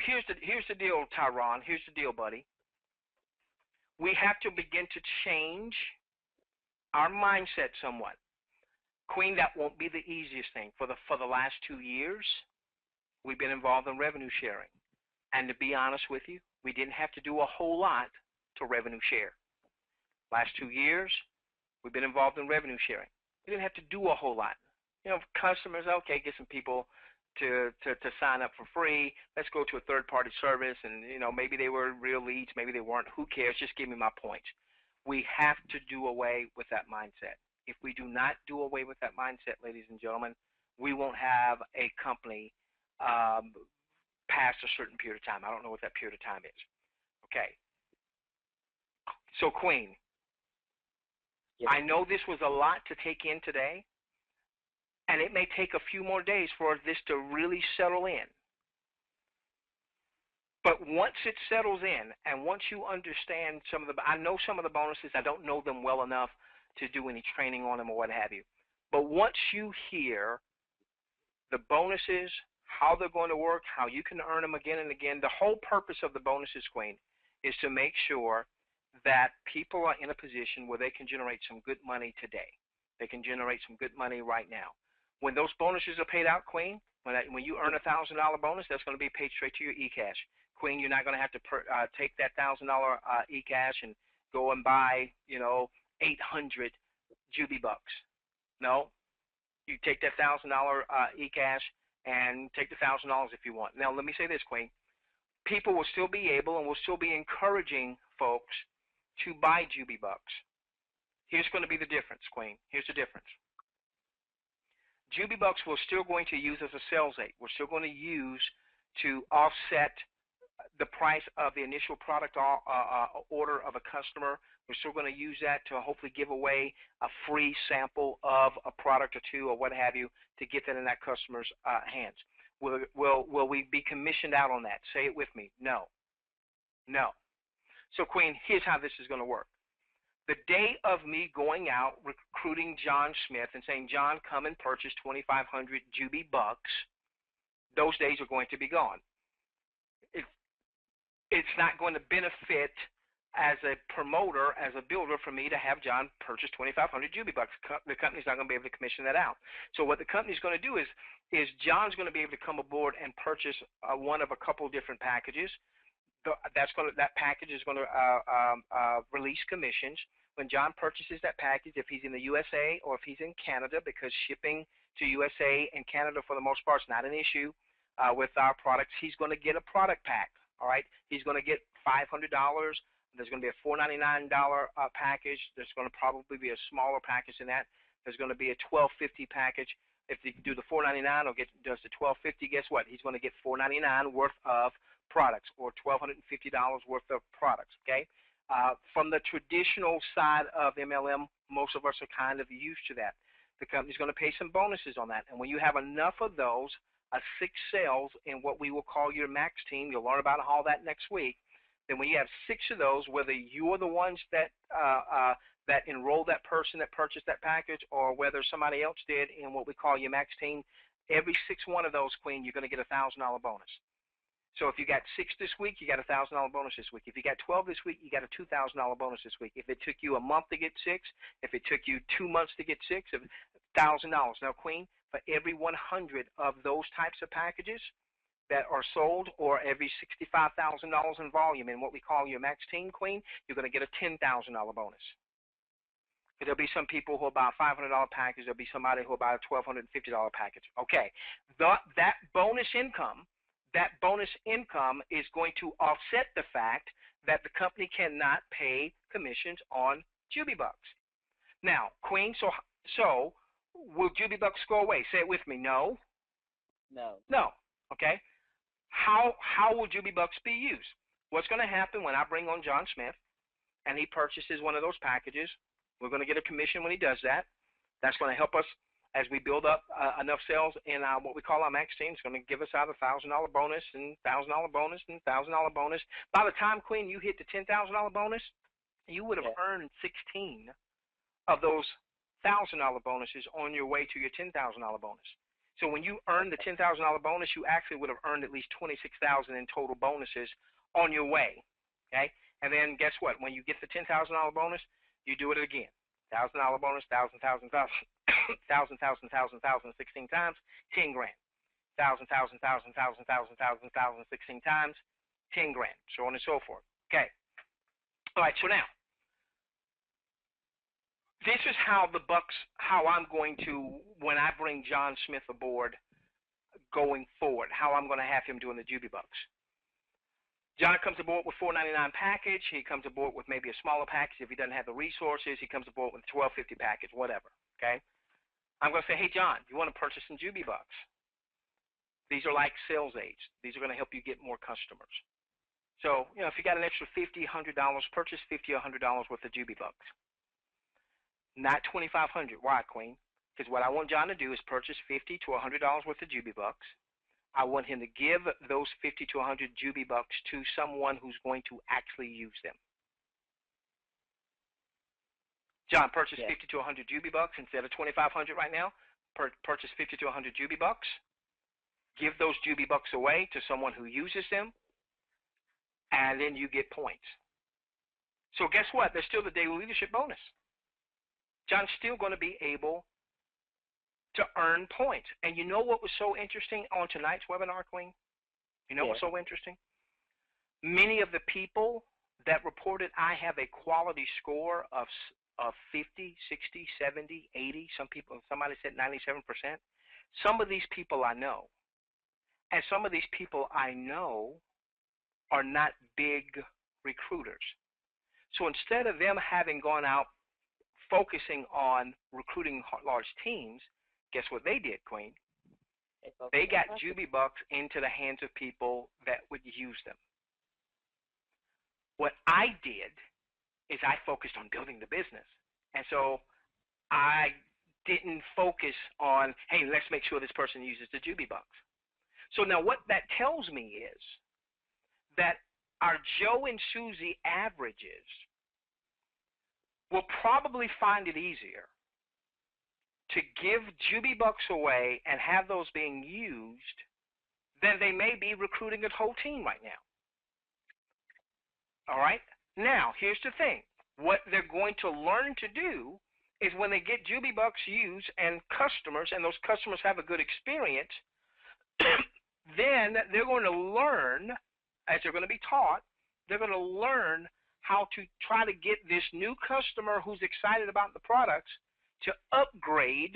here's the deal, Tyron. Here's the deal, buddy. We have to begin to change our mindset somewhat. Queen, that won't be the easiest thing. For the last 2 years, we've been involved in revenue sharing. And to be honest with you, we didn't have to do a whole lot to revenue share. Last 2 years, we've been involved in revenue sharing. We didn't have to do a whole lot. You know, customers, okay, get some people to sign up for free. Let's go to a third-party service, and, you know, maybe they were real leads, maybe they weren't. Who cares? Just give me my points. We have to do away with that mindset. If we do not do away with that mindset, ladies and gentlemen, we won't have a company past a certain period of time. I don't know what that period of time is. Okay. So, Queen, yes. I know this was a lot to take in today, and it may take a few more days for this to really settle in. But once it settles in, and once you understand I know some of the bonuses, I don't know them well enough to do any training on them or what have you. But once you hear the bonuses, how they're going to work, how you can earn them again and again, the whole purpose of the bonuses, Queen, is to make sure that people are in a position where they can generate some good money today. They can generate some good money right now. When those bonuses are paid out, Queen, when you earn a $1,000 bonus, that's going to be paid straight to your eCash. Queen, you're not going to have to take that $1,000 eCash and go and buy, 800 Jubi bucks. No, you take that $1,000 eCash and take the $1,000 if you want. Now, let me say this, Queen. People will still be able and will still be encouraging folks to buy Jubi bucks. Here's going to be the difference, Queen. Here's the difference. Jubi bucks we're still going to use as a sales aid. We're still going to use to offset the price of the initial product order of a customer. We're still going to use that to hopefully give away a free sample of a product or two or what have you to get that in that customer's hands. Will we be commissioned out on that? Say it with me. No. No. So, Queen, here's how this is going to work. The day of me going out recruiting John Smith and saying, John, come and purchase 2,500 Jubi bucks, those days are going to be gone. It's not going to benefit as a promoter, as a builder, for me to have John purchase 2,500 JubiBucks. The company's not going to be able to commission that out. So what the company's going to do is John's going to be able to come aboard and purchase one of a couple of different packages. That package is going to release commissions. When John purchases that package, if he's in the USA or if he's in Canada, because shipping to USA and Canada for the most part is not an issue with our products, he's going to get a product pack. All right, he's going to get $500. There's going to be a $499 package. There's going to probably be a smaller package than that. There's going to be a $12.50 package. If they do the $499 or does the $12.50, guess what? He's going to get $499 worth of products, or $1,250 worth of products. Okay. From the traditional side of MLM, most of us are kind of used to that. The company's going to pay some bonuses on that, and when you have enough of those, 6 sales in what we will call your max team, you'll learn about all that next week. Then when you have 6 of those, whether you're the ones that enrolled that person that purchased that package, or whether somebody else did in what we call your max team, every 1 of those, Queen, you're going to get a $1,000 bonus. So if you got 6 this week, you got a $1,000 bonus this week. If you got 12 this week, you got a $2,000 bonus this week. If it took you a month to get 6, if it took you 2 months to get 6, $1,000. Now, Queen, for every 100 of those types of packages that are sold, or every $65,000 in volume in what we call your max team, Queen, you're going to get a $10,000 bonus. There'll be some people who will buy a $500 package. There'll be somebody who will buy a $1,250 package. Okay, that bonus income is going to offset the fact that the company cannot pay commissions on JubiBucks. Now, Queen, so will JubiBucks go away? Say it with me. No. No. No. Okay. How will JubiBucks be used? What's going to happen when I bring on John Smith and he purchases one of those packages? We're going to get a commission when he does that. That's going to help us as we build up enough sales in what we call our max team. It's going to give us out a $1,000 bonus and $1,000 bonus and $1,000 bonus. By the time, Queen, you hit the $10,000 bonus, you would have earned 16 of those $1,000 bonuses on your way to your $10,000 bonus. So when you earn the $10,000 bonus, you actually would have earned at least $26,000 in total bonuses on your way. Okay? And then guess what? When you get the $10,000 bonus, you do it again. $1,000 bonus, 1,000, 1,000, 1,000, 1,000, 1,000, 1,000, 16 times, 10 grand. 1,000, 1,000, 1,000, 1,000, 1,000, 1,000, 1,000, 16 times, 10 grand, so on and so forth. Okay. All right, so now, this is how I'm going to, when I bring John Smith aboard going forward, how I'm going to have him doing the JubiBucks. John comes aboard with $499 package. He comes aboard with maybe a smaller package. If he doesn't have the resources, he comes aboard with a $12.50 package, whatever. Okay. I'm going to say, hey, John, you want to purchase some JubiBucks? These are like sales aids. These are going to help you get more customers. So, you know, if you got an extra $50, $100, purchase $50 or $100 worth of JubiBucks. Not $2,500. Why, Queen? Because what I want John to do is purchase $50 to $100 worth of JubiBucks. I want him to give those 50 to 100 JubiBucks to someone who's going to actually use them. John, purchase 50 to 100 JubiBucks instead of 2,500 right now. Purchase 50 to 100 JubiBucks. Give those JubiBucks away to someone who uses them, and then you get points. So guess what? There's still the daily leadership bonus. John's still going to be able to earn points. And you know what was so interesting on tonight's webinar, Queen? You know what's so interesting? Many of the people that reported I have a quality score of 50, 60, 70, 80, somebody said 97%. Some of these people I know. And some of these people I know are not big recruiters. So instead of them having gone out focusing on recruiting large teams, guess what they did, Queen? They got JubiBucks into the hands of people that would use them. What I did is I focused on building the business. And so I didn't focus on, hey, let's make sure this person uses the JubiBucks. So now what that tells me is that our Joe and Susie averages will probably find it easier to give JubiBucks away and have those being used than they may be recruiting a whole team right now. All right? Now, here's the thing. What they're going to learn to do is when they get JubiBucks used and customers, and those customers have a good experience, then they're going to learn, as they're going to be taught, they're going to learn how to try to get this new customer who's excited about the products to upgrade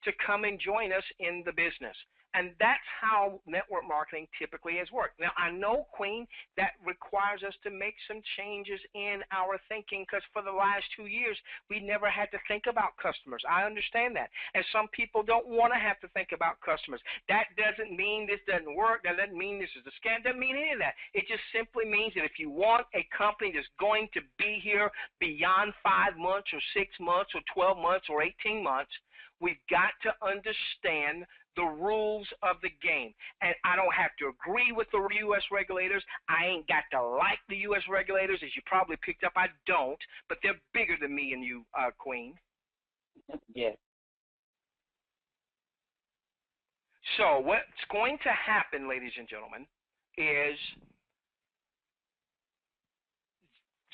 to come and join us in the business. And that's how network marketing typically has worked. Now, I know, Queen, that requires us to make some changes in our thinking, because for the last 2 years, we never had to think about customers. I understand that. And some people don't want to have to think about customers. That doesn't mean this doesn't work. That doesn't mean this is a scam. Doesn't mean any of that. It just simply means that if you want a company that's going to be here beyond 5 months or 6 months or 12 months or 18 months, we've got to understand the rules of the game. And I don't have to agree with the U.S. regulators. I ain't got to like the U.S. regulators. As you probably picked up, I don't. But they're bigger than me and you, Queen. Yes. So what's going to happen, ladies and gentlemen, is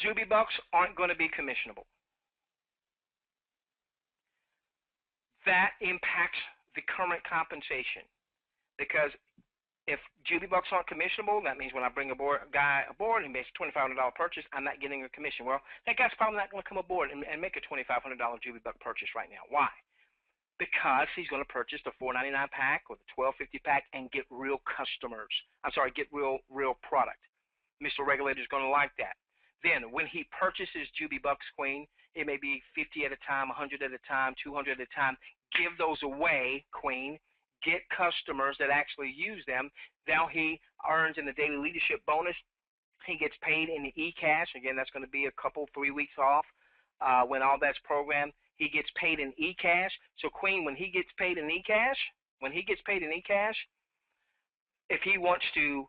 JubiBucks aren't going to be commissionable. That impacts the current compensation, because if JubiBucks aren't commissionable, that means when I bring a guy aboard and makes a $2,500 purchase, I'm not getting a commission. Well, that guy's probably not going to come aboard and make a $2,500 JubiBuck purchase right now. Why? Because he's going to purchase the $4.99 pack or the $12.50 pack and get real customers. Get real product. Mr. Regulator's going to like that. Then when he purchases JubiBucks, Queen, it may be 50 at a time, 100 at a time, 200 at a time. Give those away, Queen. Get customers that actually use them. Now he earns in the daily leadership bonus. He gets paid in the e-cash. Again, that's going to be a couple, 3 weeks off when all that's programmed. He gets paid in e-cash. So, Queen, when he gets paid in e-cash, if he wants to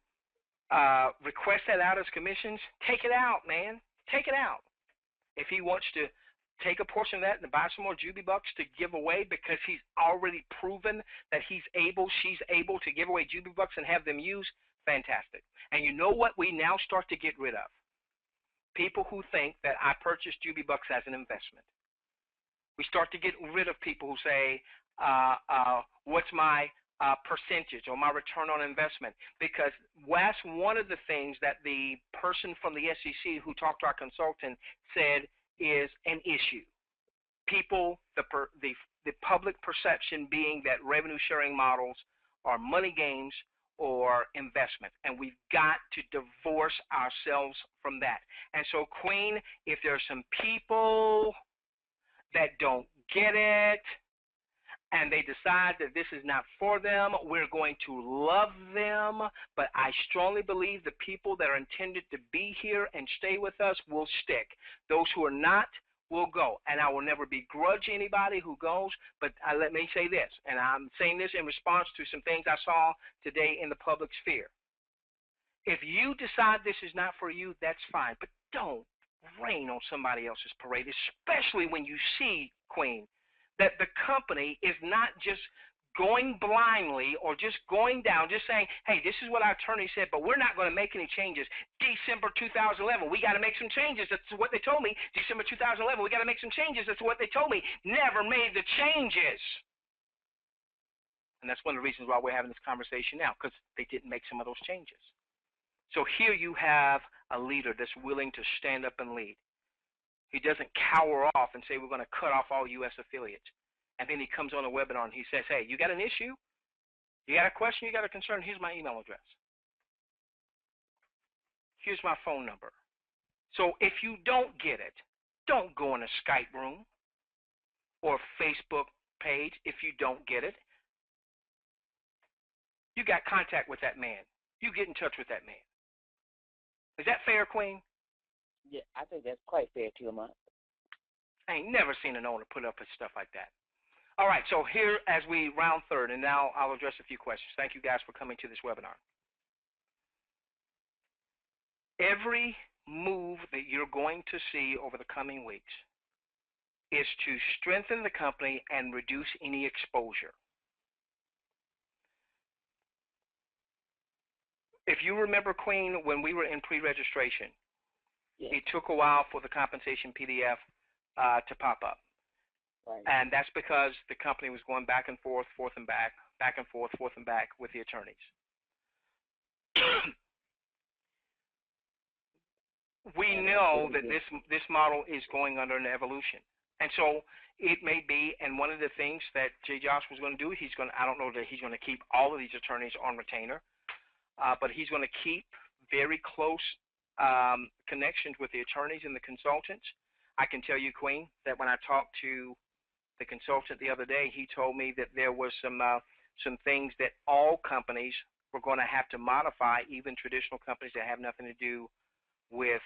request that out as commissions, take it out, man. Take it out. If he wants to take a portion of that and buy some more JubiBucks to give away, because he's already proven that she's able to give away JubiBucks and have them used, fantastic. And you know what we now start to get rid of? People who think that I purchased JubiBucks as an investment. We start to get rid of people who say, what's my percentage or my return on investment? Because that's one of the things that the person from the SEC who talked to our consultant said is an issue. People, the public perception being that revenue sharing models are money games or investment, and we've got to divorce ourselves from that. And so, Queen, if there are some people that don't get it and they decide that this is not for them, we're going to love them, but I strongly believe the people that are intended to be here and stay with us will stick. Those who are not will go, and I will never begrudge anybody who goes, but let me say this, and I'm saying this in response to some things I saw today in the public sphere. If you decide this is not for you, that's fine, but don't rain on somebody else's parade, especially when you see, Queen, that the company is not just going blindly or just going down, just saying, hey, this is what our attorney said, but we're not going to make any changes. December 2011, we got to make some changes. That's what they told me. December 2011, we got to make some changes. That's what they told me. Never made the changes. And that's one of the reasons why we're having this conversation now, because they didn't make some of those changes. So here you have a leader that's willing to stand up and lead. He doesn't cower off and say we're going to cut off all U.S. affiliates. And then he comes on a webinar and he says, hey, you got an issue? You got a question? You got a concern? Here's my email address. Here's my phone number. So if you don't get it, don't go in a Skype room or Facebook page if you don't get it. You got contact with that man. You get in touch with that man. Is that fair, Queen? Yeah, I think that's quite fair to him. I ain't never seen an owner put up with stuff like that. All right, so here as we round third, and now I'll address a few questions. Thank you guys for coming to this webinar. Every move that you're going to see over the coming weeks is to strengthen the company and reduce any exposure. If you remember, Queen, when we were in pre-registration, Yeah. It took a while for the compensation PDF to pop up. Right. And that's because the company was going back and forth, forth and back and forth and back with the attorneys. We know that this model is going under an evolution. And so it may be, and one of the things that Jay Josh was going to do, I don't know that he's going to keep all of these attorneys on retainer, but he's going to keep very close connections with the attorneys and the consultants. I can tell you, Queen, that when I talked to the consultant the other day, he told me that there was some things that all companies were going to have to modify, even traditional companies that have nothing to do with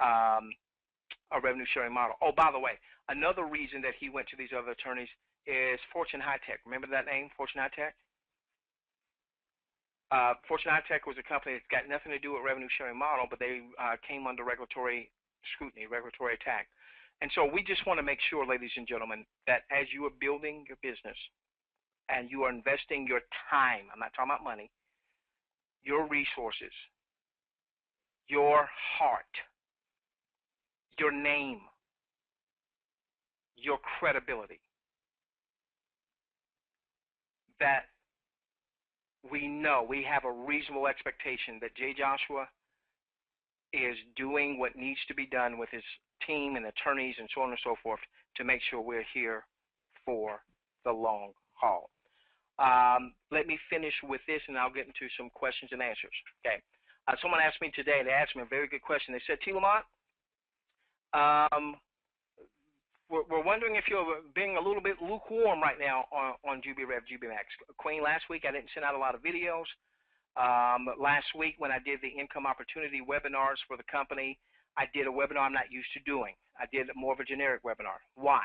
a revenue sharing model. Oh, by the way, another reason that he went to these other attorneys is Fortune High Tech. Remember that name, Fortune High Tech? Fortune High Tech was a company that's got nothing to do with revenue sharing model, but they came under regulatory scrutiny, regulatory attack. And so we just want to make sure, ladies and gentlemen, that as you are building your business and you are investing your time, I'm not talking about money, your resources, your heart, your name, your credibility, that we know, we have a reasonable expectation that Jay Joshua is doing what needs to be done with his team and attorneys and so on and so forth to make sure we're here for the long haul. Let me finish with this and I'll get into some questions and answers. Okay. Someone asked me today, they asked me a very good question. They said, T. Lamont, we're wondering if you're being a little bit lukewarm right now on JubiRev, JubiMax. Queen, last week I didn't send out a lot of videos. Last week when I did the income opportunity webinars for the company, I did a webinar I'm not used to doing. I did more of a generic webinar. Why?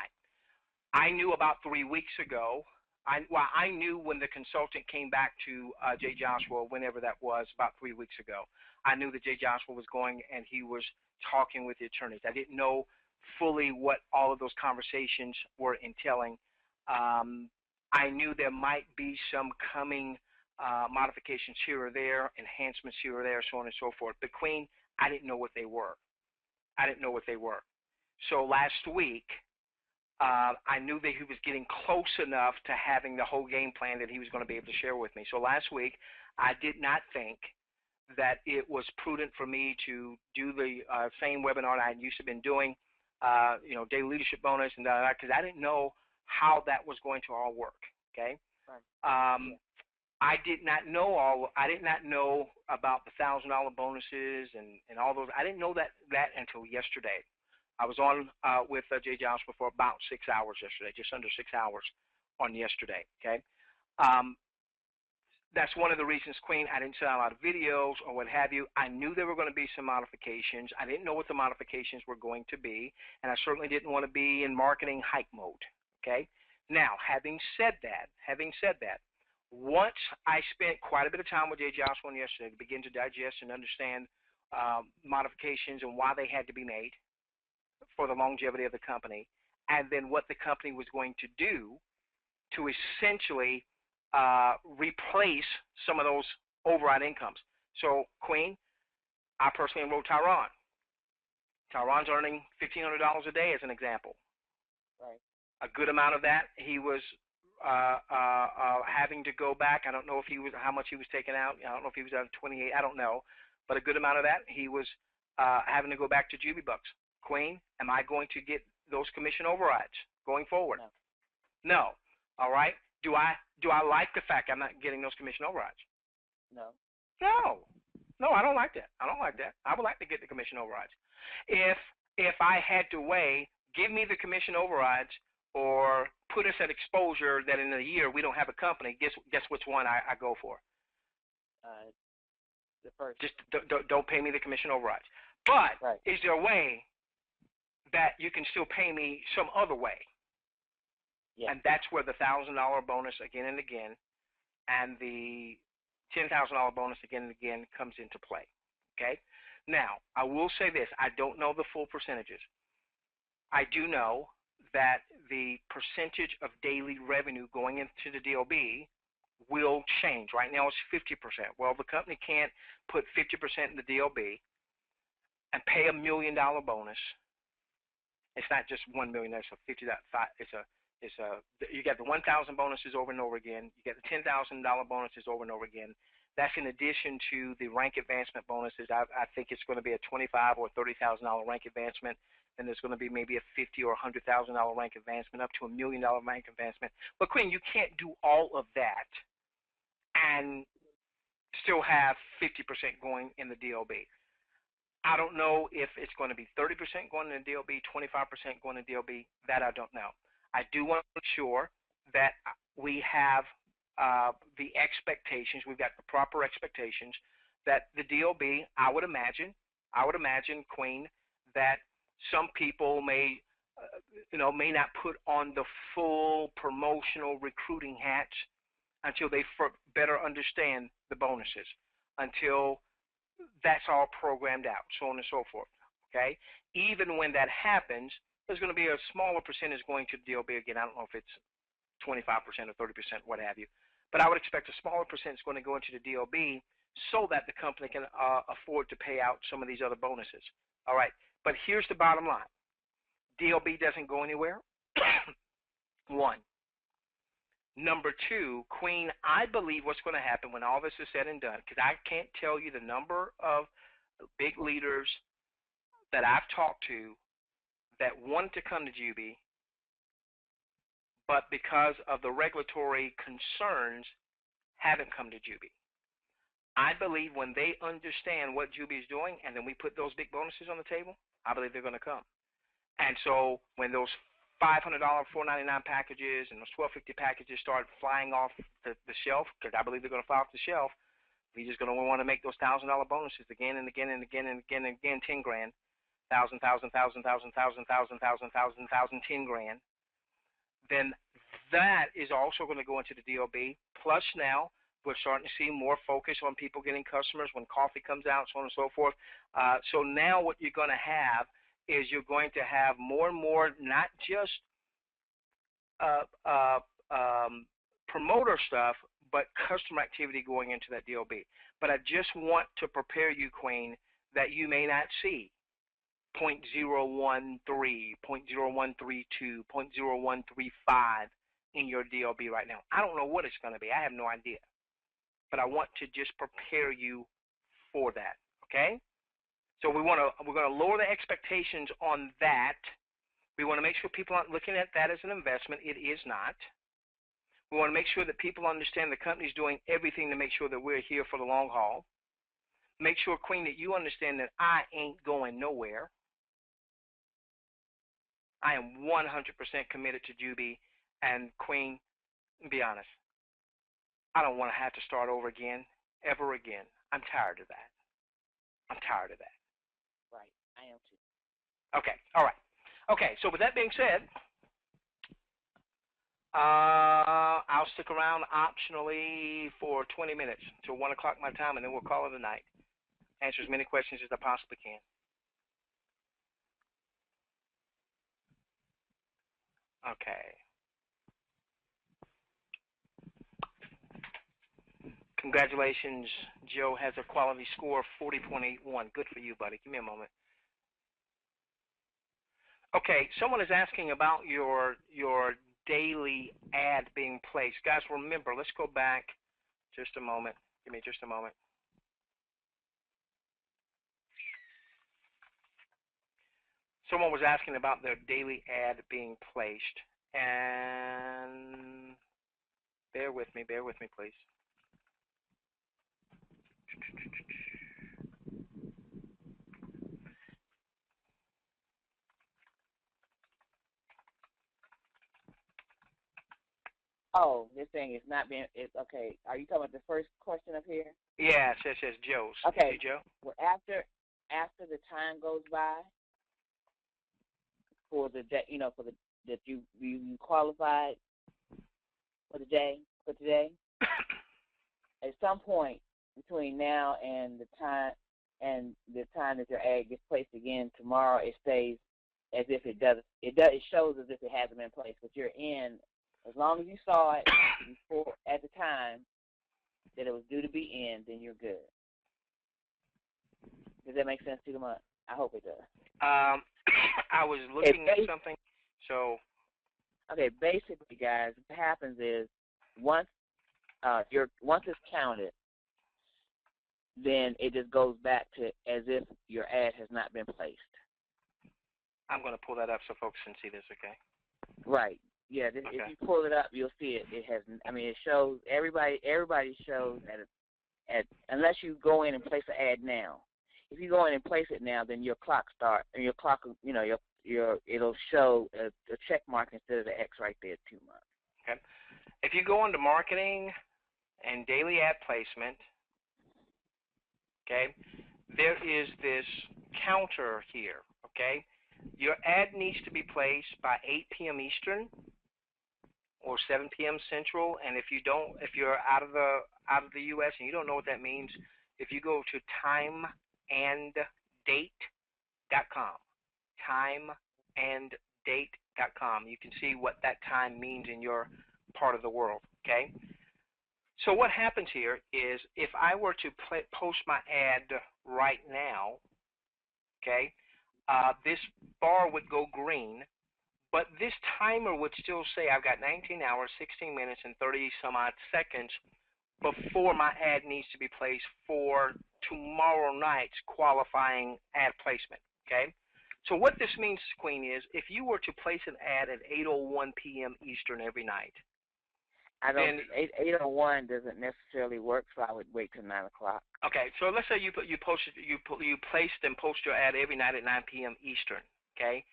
I knew about 3 weeks ago, I knew when the consultant came back to Jay Joshua, whenever that was, about 3 weeks ago. I knew that Jay Joshua was going and he was talking with the attorneys. I didn't know fully what all of those conversations were entailing. I knew there might be some coming modifications here or there, enhancements here or there, so on and so forth. But Queen, I didn't know what they were. I didn't know what they were. So last week, I knew that he was getting close enough to having the whole game plan that he was going to be able to share with me. So last week, I did not think that it was prudent for me to do the same webinar I used to been doing, daily leadership bonus and because I didn't know how that was going to all work. Okay. I did not know about the $1,000 bonuses and all those. I didn't know that until yesterday. I was on with Jay Joshua for about 6 hours yesterday, just under 6 hours on yesterday. Okay, that's one of the reasons, Queen, I didn't send out a lot of videos or what have you. I knew there were going to be some modifications. I didn't know what the modifications were going to be, and I certainly didn't want to be in marketing hype mode. Okay, now having said that, once I spent quite a bit of time with Jay Joshua yesterday to begin to digest and understand modifications and why they had to be made for the longevity of the company, and then what the company was going to do to essentially replace some of those override incomes. So, Queen, I personally enrolled Tyron. Tyron's earning $1,500 a day as an example. Right. A good amount of that he was having to go back. I don't know if how much he was taking out. I don't know if he was at 28. I don't know, but a good amount of that he was having to go back to Jubi Bucks. Queen, am I going to get those commission overrides going forward? No. No. All right. Do I like the fact I'm not getting those commission overrides? No. No, I don't like that. I would like to get the commission overrides. If I had to weigh, give me the commission overrides or put us at exposure that in a year we don't have a company, guess which one I go for? The first. Just don't pay me the commission overrides. But right. Is there a way that you can still pay me some other way? Yeah. And that's where the $1,000 bonus again and again and the $10,000 bonus again and again comes into play. Okay? Now, I will say this. I don't know the full percentages. I do know that the percentage of daily revenue going into the DLB will change. Right now it's 50%. Well, the company can't put 50% in the DLB and pay $1 million bonus. It's not just 1 million. That's a 50. You get the 1,000 bonuses over and over again. You get the $10,000 bonuses over and over again. That's in addition to the rank advancement bonuses. I think it's going to be a $25,000 or $30,000 rank advancement. Then there's going to be maybe a $50,000 or $100,000 rank advancement, up to $1 million rank advancement. But Queen, you can't do all of that and still have 50% going in the DLB. I don't know if it's going to be 30% going in the DLB, 25% going in the DLB. That I don't know. I do want to make sure that we have the expectations. We've got the proper expectations that the DLB. I would imagine, Queen, that some people may not put on the full promotional recruiting hats until they better understand the bonuses, until that's all programmed out, so on and so forth. Okay? Even when that happens, there's going to be a smaller percentage going to the DLB again. I don't know if it's 25% or 30%, what have you. But I would expect a smaller percentage going to go into the DLB so that the company can afford to pay out some of these other bonuses. All right. But here's the bottom line. DLB doesn't go anywhere. One. Number two, Queen, I believe what's going to happen when all this is said and done, because I can't tell you the number of big leaders that I've talked to that want to come to Jubi, but because of the regulatory concerns, haven't come to Jubi. I believe when they understand what Jubi is doing, and then we put those big bonuses on the table, I believe they're going to come. And so when those $500, $499 packages and those $1,250 packages start flying off the shelf, because I believe they're going to fly off the shelf, we're just going to want to make those $1,000 bonuses again and again and again and again and again, 10 grand, 1,000, 1,000, 1,000, 1,000, 1,000, 1,000, 1,000, 1,000, 1,000, 10 grand. Then that is also going to go into the DLB. Plus now we're starting to see more focus on people getting customers when coffee comes out, so on and so forth. So now what you're going to have is you're going to have more and more, not just promoter stuff, but customer activity going into that DLB. But I just want to prepare you, Queen, that you may not see 0.013, 0.0132, 0.0135 in your DLB right now. I don't know what it's going to be. I have no idea. But I want to just prepare you for that, okay? So we're going to lower the expectations on that. We want to make sure people aren't looking at that as an investment. It is not. We want to make sure that people understand the company's doing everything to make sure that we're here for the long haul. Make sure, Queen, that you understand that I ain't going nowhere. I am 100% committed to Jubi. And Queen, be honest, I don't want to have to start over again, ever again. I'm tired of that. I'm tired of that. Right. I am too. Okay. All right. Okay. So with that being said, I'll stick around optionally for 20 minutes till 1 o'clock my time, and then we'll call it a night. Answer as many questions as I possibly can. Okay. Congratulations, Joe has a quality score of 40.81. Good for you, buddy. Give me a moment. Okay, someone is asking about your daily ad being placed. Guys, remember, let's go back just a moment. Give me just a moment. Someone was asking about their daily ad being placed. And bear with me, please. Oh, this thing is not being. It's okay. Are you talking about the first question up here? Yeah, it says Joe's. Okay, hey, Joe. Well, after the time goes by for the day, for the that you qualified for the day for today. At some point between now and the time that your ad gets placed again tomorrow, it stays as if it does. It shows as if it hasn't been placed, but you're in. As long as you saw it before at the time that it was due to be in, then you're good. Does that make sense to you, Lamont? I hope it does. I was looking at something, so. Okay, basically, guys, what happens is once it's counted, then it just goes back to as if your ad has not been placed. I'm going to pull that up so folks can see this, okay? Right. Yeah. Okay. If you pull it up, you'll see it. It has. I mean, it shows everybody. Everybody shows at unless you go in and place an ad now. If you go in and place it now, then your clock your clock. You know, it'll show a check mark instead of the X right there, 2 months. Okay. If you go into marketing and daily ad placement, okay, there is this counter here, okay? Your ad needs to be placed by 8 p.m. Eastern or 7 p.m. Central, and if you're out of the U.S. and you don't know what that means, if you go to timeanddate.com, timeanddate.com, you can see what that time means in your part of the world, okay? So what happens here is if I were to post my ad right now, okay, this bar would go green, but this timer would still say I've got 19 hours, 16 minutes, and 30 some odd seconds before my ad needs to be placed for tomorrow night's qualifying ad placement, okay? So what this means, Queen, is if you were to place an ad at 8:01 p.m. Eastern every night, then 8:01 doesn't necessarily work, so I would wait till 9 o'clock. Okay, so let's say you placed and post your ad every night at 9 p.m. Eastern, okay?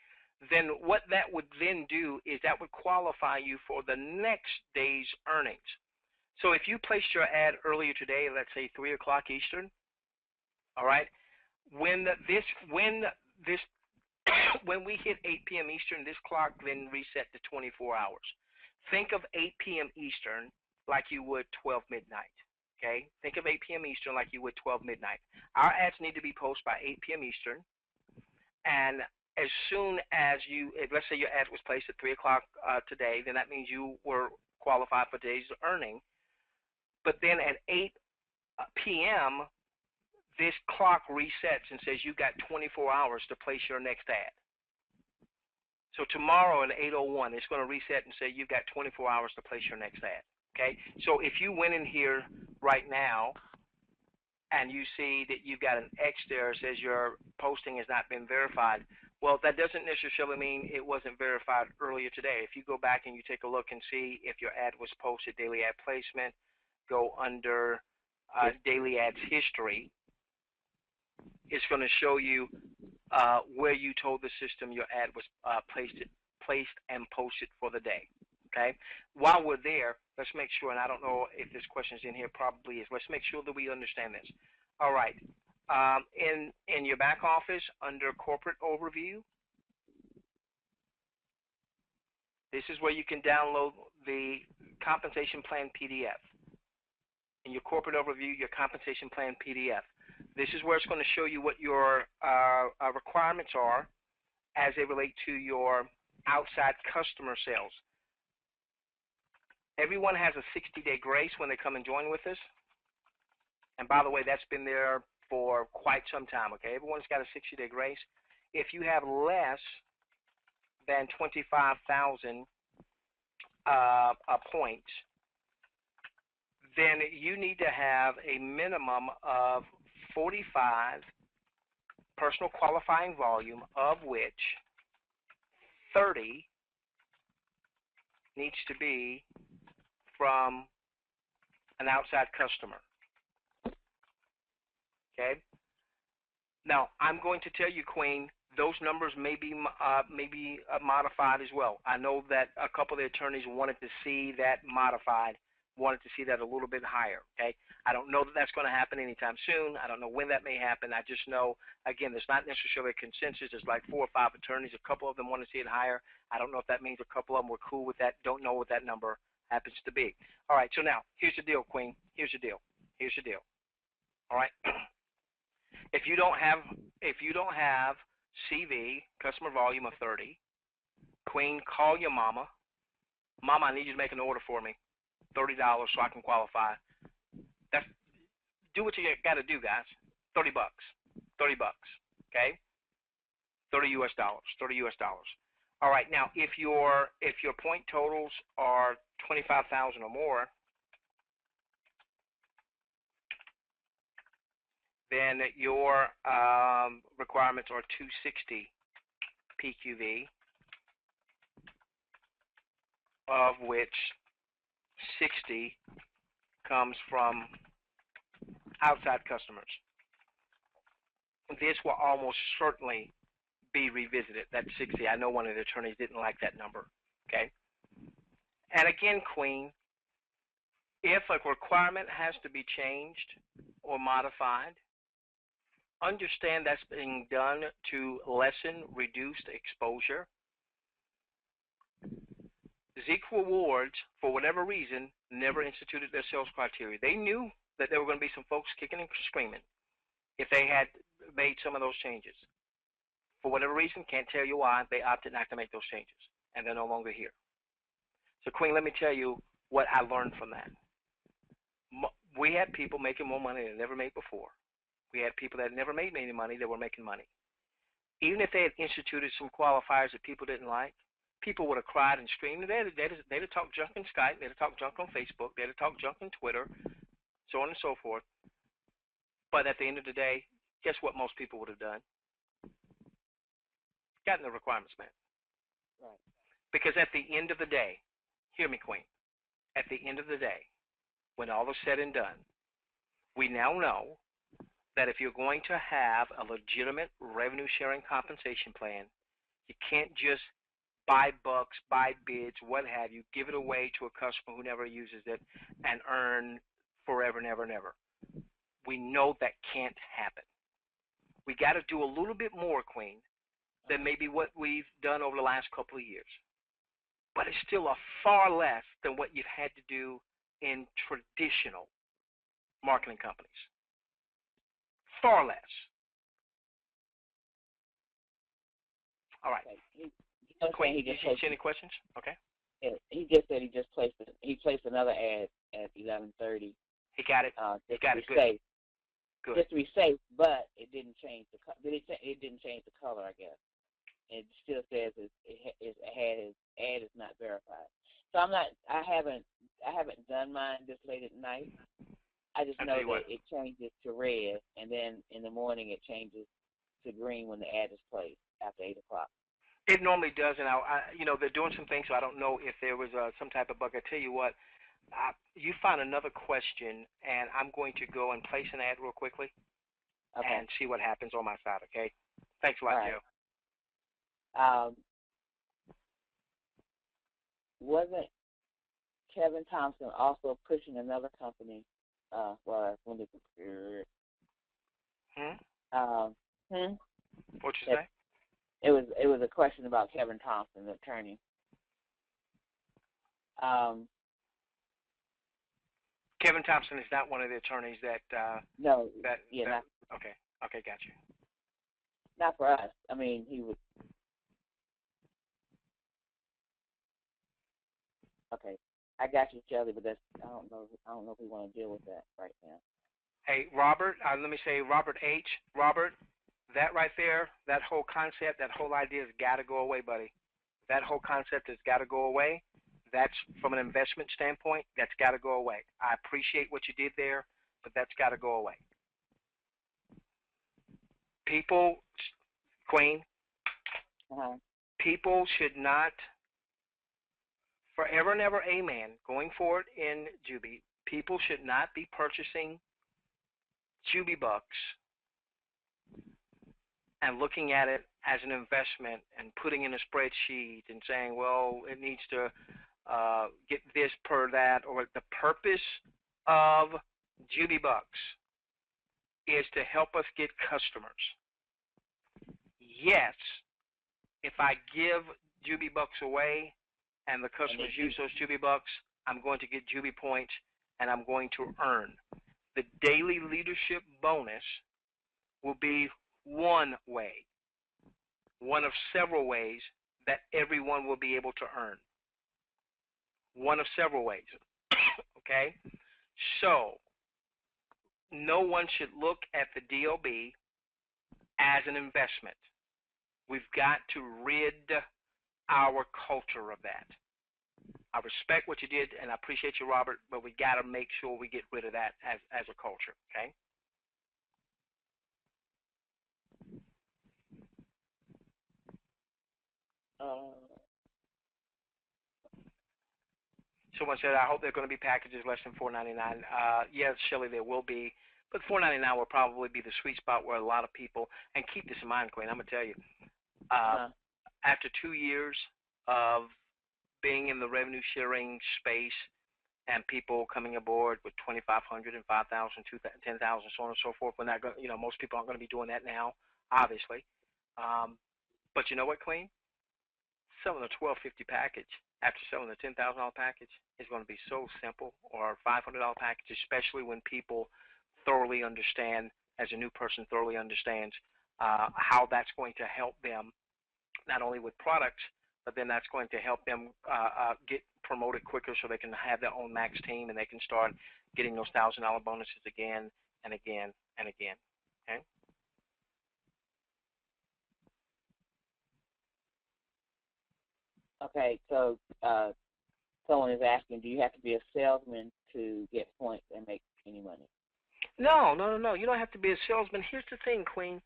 Then what that would then do is that would qualify you for the next day's earnings. So if you placed your ad earlier today, let's say 3 o'clock Eastern, all right, when we hit 8 p.m. Eastern, this clock then reset to 24 hours. Think of 8 p.m. Eastern like you would 12 midnight, okay? Think of 8 p.m. Eastern like you would 12 midnight. Our ads need to be posted by 8 p.m. Eastern, and as soon as let's say your ad was placed at 3 o'clock today, then that means you were qualified for today's earning. But then at 8 p.m., this clock resets and says you've got 24 hours to place your next ad. So tomorrow at 8:01, it's going to reset and say you've got 24 hours to place your next ad, okay? So if you went in here right now and you see that you've got an X there that says your posting has not been verified, well, that doesn't necessarily mean it wasn't verified earlier today. If you go back and you take a look and see if your ad was posted, daily ad placement, go under daily ads history, it's going to show you where you told the system your ad was placed and posted for the day. Okay. While we're there, let's make sure, and I don't know if this question's in here, probably is. Let's make sure that we understand this. All right. In your back office, under corporate overview, this is where you can download the compensation plan PDF. In your corporate overview, your compensation plan PDF. This is where it's going to show you what your requirements are as they relate to your outside customer sales. Everyone has a 60-day grace when they come and join with us. And by the way, that's been there for quite some time, okay? Everyone's got a 60-day grace. If you have less than 25,000 points, then you need to have a minimum of 45 personal qualifying volume, of which 30 needs to be from an outside customer. Okay? Now, I'm going to tell you, Queen, those numbers may be modified as well. I know that a couple of the attorneys wanted to see that modified, wanted to see that a little bit higher, okay? I don't know that that's going to happen anytime soon. I don't know when that may happen. I just know, again, there's not necessarily a consensus. There's like 4 or 5 attorneys. A couple of them want to see it higher. I don't know if that means a couple of them were cool with that. Don't know what that number happens to be. All right, so now, here's the deal, Queen. Here's the deal. Here's the deal. All right? If you don't have CV, customer volume of 30, Queen, call your mama. Mama, I need you to make an order for me. $30 so I can qualify. Do what you got to do, guys. $30. $30, okay? $30 US dollars. $30 US dollars. All right. Now, if your point totals are 25,000 or more, then your requirements are 260 PQV, of which 60 comes from outside customers. This will almost certainly be revisited. That's 60. I know one of the attorneys didn't like that number. Okay. And again, Queen, if a requirement has to be changed or modified, understand that's being done to lessen reduced exposure. Zeke Rewards, for whatever reason, never instituted their sales criteria. They knew that there were going to be some folks kicking and screaming if they had made some of those changes. For whatever reason, can't tell you why, they opted not to make those changes, and they're no longer here. So, Queen, let me tell you what I learned from that. We had people making more money than they never made before. We had people that never made any money that were making money. Even if they had instituted some qualifiers that people didn't like, people would have cried and screamed. They'd have talked junk in Skype. They'd have talked junk on Facebook. They'd have talked junk on Twitter, so on and so forth. But at the end of the day, guess what most people would have done? Gotten the requirements met. Right. Because at the end of the day, hear me, Queen, at the end of the day, when all is said and done, we now know that if you're going to have a legitimate revenue sharing compensation plan, you can't just buy bucks, buy bids, what have you, give it away to a customer who never uses it and earn forever, never, never. We know that can't happen. We got to do a little bit more, Queen, than maybe what we've done over the last couple of years. But it's still a far less than what you've had to do in traditional marketing companies. Far less. All right. Okay. Queen, did you see any questions? Okay. He just said he placed another ad at 11:30. He got it. He got it. Good. Safe. Good. Just to be safe, but it didn't change the it didn't change the color, I guess. It still says his ad is not verified. So I haven't done mine this late at night. I just know that it changes to red, and then in the morning it changes to green when the ad is placed after 8 o'clock. It normally does, and they're doing some things, so I don't know if there was some type of bug. I tell you what, you find another question, and I'm going to go and place an ad real quickly and see what happens on my side, okay? Thanks a lot, right. Joe. Wasn't Kevin Thompson also pushing another company? What'd you say? It was a question about Kevin Thompson, the attorney. Kevin Thompson is not one of the attorneys that. No. Not, okay. Okay, got you. Not for us. I mean, he would. Okay, I got you, Shelly, but I don't know if we want to deal with that right now. Hey, Robert, let me say Robert H. Robert, that right there, that whole concept, that whole idea has got to go away, buddy. That whole concept has got to go away. That's from an investment standpoint, that's got to go away. I appreciate what you did there, but that's got to go away. People, Queen, people should not, forever and ever, amen, going forward in Jubi, people should not be purchasing Jubi bucks and looking at it as an investment and putting in a spreadsheet and saying, well, it needs to get this per that, or the purpose of Jubi bucks is to help us get customers. Yes, if I give Jubi bucks away and the customers use those Jubi bucks, I'm going to get Jubi points and I'm going to earn. The daily leadership bonus will be one way, one of several ways that everyone will be able to earn. One of several ways, okay? So, no one should look at the DOB as an investment. We've got to rid our culture of that. I respect what you did, and I appreciate you, Robert, but we got to make sure we get rid of that as a culture, okay? Someone said, I hope there are going to be packages less than $4.99. Yes, Shelley, there will be, but $4.99 will probably be the sweet spot where a lot of people, and keep this in mind, Queen, I'm going to tell you, after 2 years of being in the revenue sharing space and people coming aboard with 2,500 and 5,000, 10,000, so on and so forth, we're not going, most people aren't going to be doing that now, obviously. But you know what, Queen? Selling a $1,250 package after selling a $10,000 package is going to be so simple, or a $500 package, especially when people thoroughly understand, as a new person thoroughly understands, how that's going to help them, not only with products, but then that's going to help them get promoted quicker so they can have their own max team and they can start getting those $1,000 bonuses again and again and again. Okay? Okay, so someone is asking, do you have to be a salesman to get points and make any money? No. You don't have to be a salesman. Here's the thing, Queen.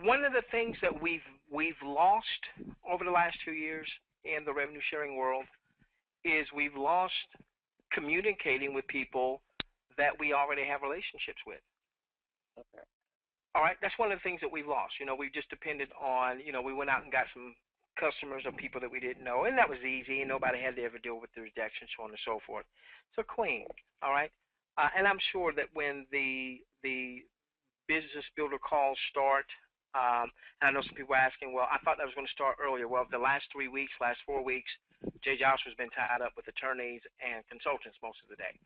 One of the things that we've lost over the last 2 years in the revenue sharing world is we've lost communicating with people that we already have relationships with. Okay. All right, that's one of the things that we've lost. We've just depended on, we went out and got some customers or people that we didn't know, and that was easy, and nobody had to ever deal with the rejection, so on and so forth. So, Queen, all right, and I'm sure that when the business builder calls start, and I know some people are asking, well, I thought that was going to start earlier. Well, the last 3 weeks, last 4 weeks, Jay Joshua's been tied up with attorneys and consultants most of the day.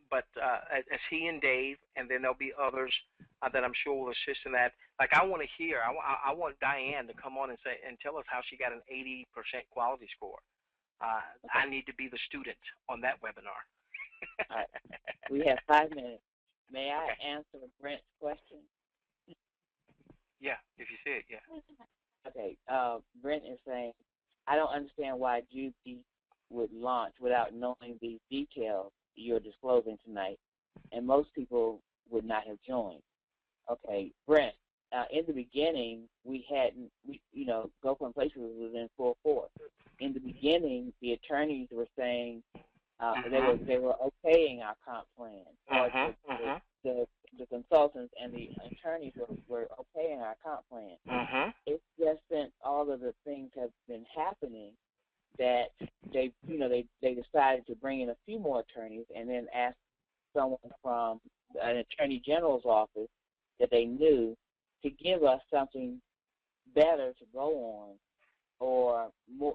But as he and Dave, and then there'll be others that I'm sure will assist in that. Like, I want to hear, I want Diane to come on and say and tell us how she got an 80% quality score. I need to be the student on that webinar. All right. We have 5 minutes. May I answer Brent's question? Yeah, if you see it, yeah. Okay. Brent is saying, I don't understand why Jubi would launch without knowing these details you're disclosing tonight, and most people would not have joined. Okay, Brent, in the beginning, Go From Places was in full force. In the beginning, the attorneys were saying they were okaying our comp plan. The consultants and the attorneys were okaying our comp plan. It's just since all of the things have been happening that they decided to bring in a few more attorneys and then ask someone from an attorney general's office that they knew to give us something better to go on, or more,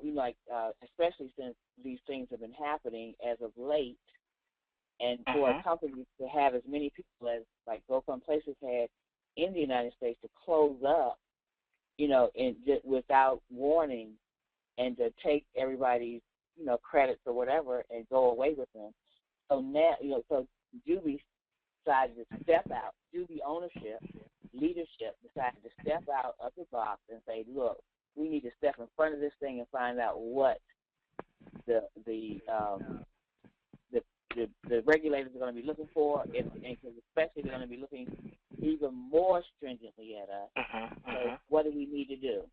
especially since these things have been happening as of late, and for a company to have as many people as like Go From Places had in the United States to close up, without warning, and to take everybody's, credits or whatever and go away with them. So now, so Jubi decided to step out. Jubi ownership, leadership decided to step out of the box and say, look, we need to step in front of this thing and find out what the regulators are going to be looking for, and especially they're going to be looking even more stringently at us. So what do we need to do?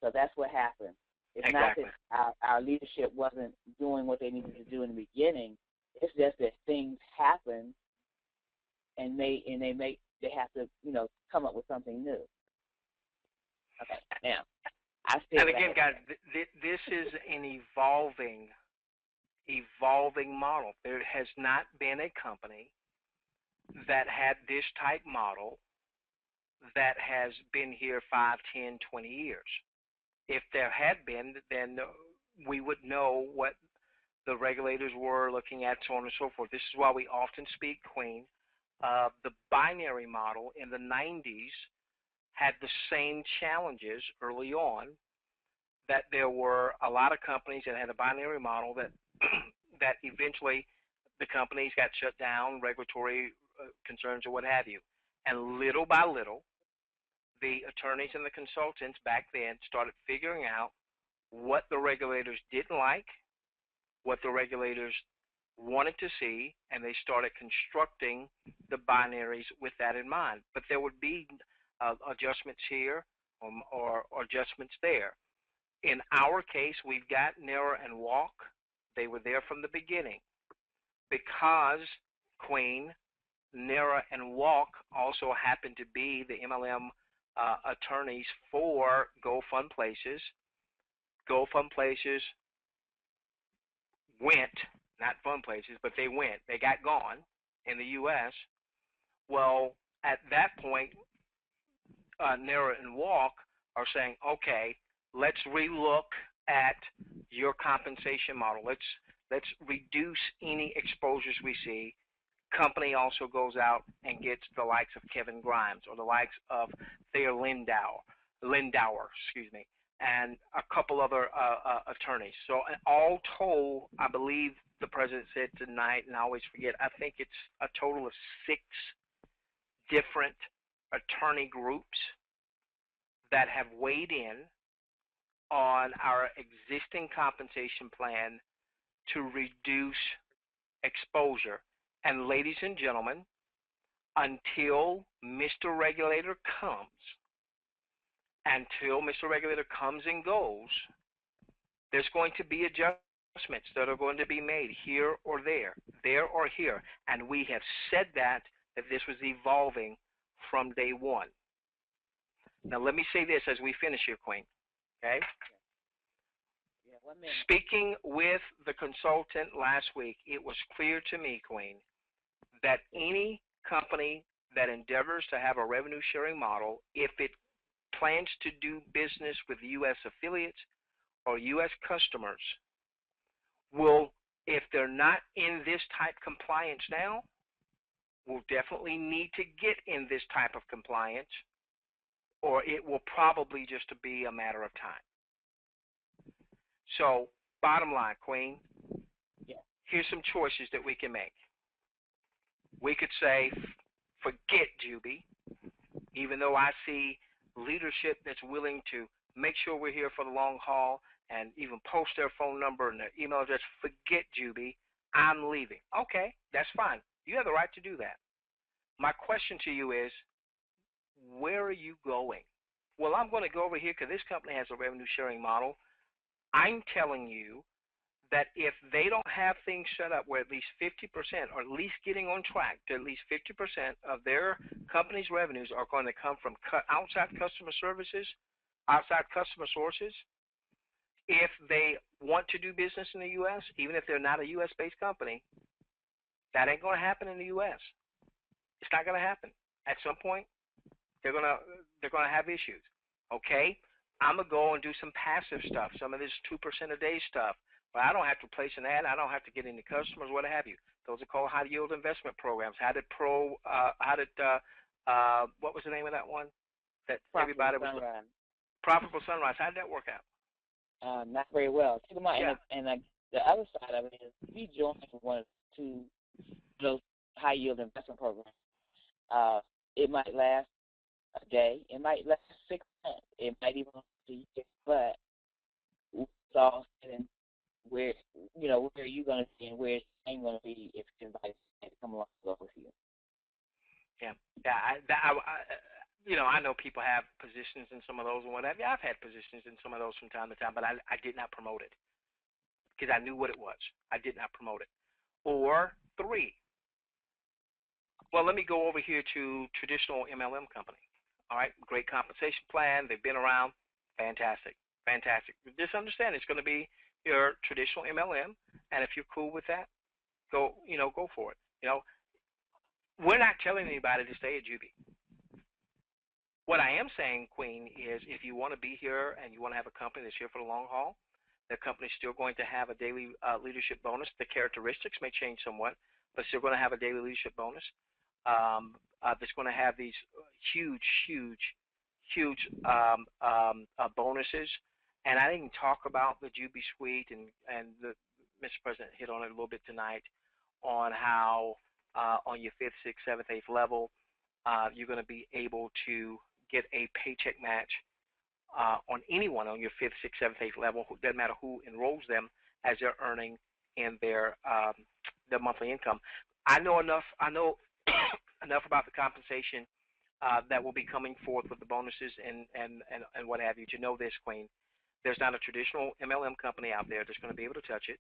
So that's what happened. It's exactly. not that our leadership wasn't doing what they needed to do in the beginning. It's just that things happen, and they have to come up with something new. Okay, now and again, guys, this is an evolving model. There has not been a company that had this type model that has been here 5, 10, 20 years. If there had been, then we would know what the regulators were looking at, so on and so forth. This is why we often speak, Queen. The binary model in the 90s had the same challenges early on, that there were a lot of companies that had a binary model that that eventually the companies got shut down, regulatory concerns or what have you. And little by little, the attorneys and the consultants back then started figuring out what the regulators didn't like, what the regulators wanted to see, and they started constructing the binaries with that in mind. But there would be adjustments here or adjustments there. In our case, we've got narrow and walk. They were there from the beginning because, Queen, narrow and walk also happened to be the MLM attorneys for Go Fund Places. Go Fund Places went, not Fund Places, but they went. They got gone in the U.S. Well, at that point, Narrow and Walk are saying, okay, let's relook at your compensation model. Let's reduce any exposures we see. Company also goes out and gets the likes of Kevin Grimes or the likes of Thayer Lindauer, and a couple other attorneys. So all told, I believe the president said tonight, and I always forget, I think it's a total of 6 different attorney groups that have weighed in on our existing compensation plan to reduce exposure. And ladies and gentlemen, until Mr. Regulator comes, and goes, there's going to be adjustments that are going to be made here or there or here. And we have said that this was evolving from day one. Now let me say this as we finish here, Queen. Okay? Yeah, 1 minute. Speaking with the consultant last week, it was clear to me, Queen, that any company that endeavors to have a revenue sharing model, if it plans to do business with U.S. affiliates or U.S. customers, will, if they're not in this type compliance now, will definitely need to get in this type of compliance, or it will probably just be a matter of time. So, bottom line, Queen, here's some choices that we can make. We could say, forget Jubi, even though I see leadership that's willing to make sure we're here for the long haul and even post their phone number and their email address. Forget Jubi, I'm leaving. Okay, that's fine. You have the right to do that. My question to you is, where are you going? Well, I'm going to go over here because this company has a revenue sharing model. I'm telling you that if they don't have things set up where at least 50%, or at least getting on track to at least 50% of their company's revenues are going to come from outside customer services, outside customer sources, if they want to do business in the U.S., even if they're not a U.S.-based company, that ain't going to happen in the U.S. It's not going to happen. At some point, they're going to have issues. Okay, I'm going to go and do some passive stuff, some of this 2% a day stuff. But I don't have to place an ad. I don't have to get any customers, what have you. Those are called high yield investment programs. What was the name of that one? That everybody was Profitable Sunrise. How did that work out? Not very well. Keep in mind, Yeah. and the other side of it is, we joined one of those high yield investment programs. It might last a day. It might last 6 months. It might even last a year. But we saw where are you going to be and where I'm going to be if somebody to come along and go with you. Yeah. I know people have positions in some of those and whatever. I've had positions in some of those from time to time, but I did not promote it because I knew what it was. I did not promote it. Or 3. Well, let me go over here to traditional MLM company. All right, great compensation plan. They've been around. Fantastic. Just understand it's going to be your traditional MLM, and if you're cool with that, go for it. We're not telling anybody to stay at Jubi. What I am saying, Queen, is if you want to be here and you want to have a company that's here for the long haul, the company's still going to have a daily leadership bonus. The characteristics may change somewhat, but still going to have a daily leadership bonus. That's going to have these huge bonuses. And I didn't talk about the Jubi Suite, and Mr. President hit on it a little bit tonight on how on your 5th, 6th, 7th, 8th level, you're going to be able to get a paycheck match on anyone on your 5th, 6th, 7th, 8th level. Doesn't matter who enrolls them, as they're earning in their monthly income. I know enough enough about the compensation that will be coming forth with the bonuses and what have you to know this, Queen. There's not a traditional MLM company out there that's going to be able to touch it.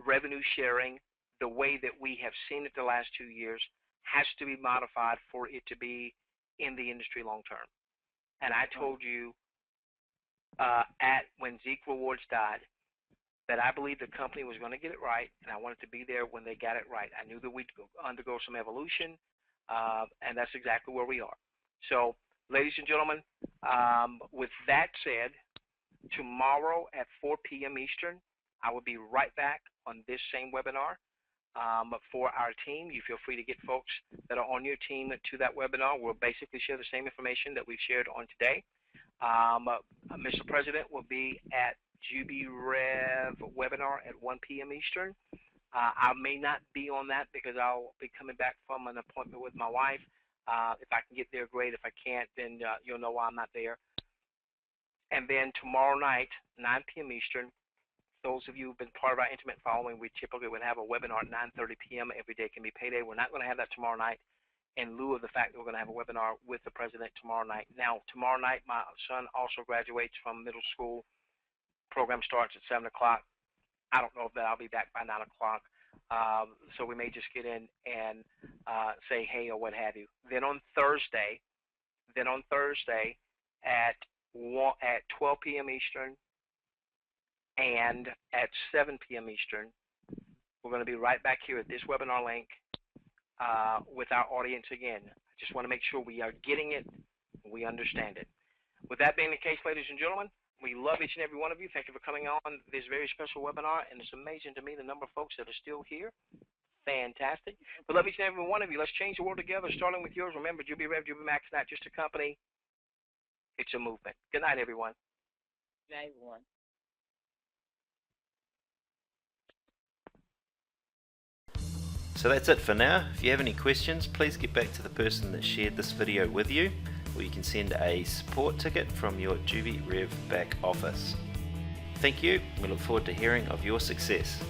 Revenue sharing, the way that we have seen it the last 2 years, has to be modified for it to be in the industry long term. And I told you when Zeke Rewards died that I believed the company was going to get it right, and I wanted to be there when they got it right. I knew that we'd undergo some evolution, and that's exactly where we are. So, ladies and gentlemen, with that said, tomorrow at 4 p.m. Eastern, I will be right back on this same webinar for our team. You feel free to get folks that are on your team to that webinar. We'll basically share the same information that we've shared on today. Mr. President will be at JubiRev webinar at 1 p.m. Eastern. I may not be on that because I'll be coming back from an appointment with my wife. If I can get there, great. If I can't, then you'll know why I'm not there. And then tomorrow night, 9 p.m. Eastern, those of you who've been part of our intimate following, we typically would have a webinar at 9:30 p.m. Every day can be payday. We're not going to have that tomorrow night in lieu of the fact that we're going to have a webinar with the president tomorrow night. Now, tomorrow night, my son also graduates from middle school. Program starts at 7 o'clock. I don't know if I'll be back by 9 o'clock. So we may just get in and say hey or what have you. Then on Thursday at 12 p.m. Eastern and at 7 p.m. Eastern, we're going to be right back here at this webinar link with our audience again. I just want to make sure we are getting it, we understand it. With that being the case, ladies and gentlemen, we love each and every one of you. Thank you for coming on this very special webinar, and it's amazing to me the number of folks that are still here. Fantastic. We love each and every one of you. Let's change the world together, starting with yours. Remember, JubiRev, JubiMax, not just a company. It's a movement. Good night, everyone. Good night, everyone. So that's it for now. If you have any questions, please get back to the person that shared this video with you, or you can send a support ticket from your JubiRev back office. Thank you. We look forward to hearing of your success.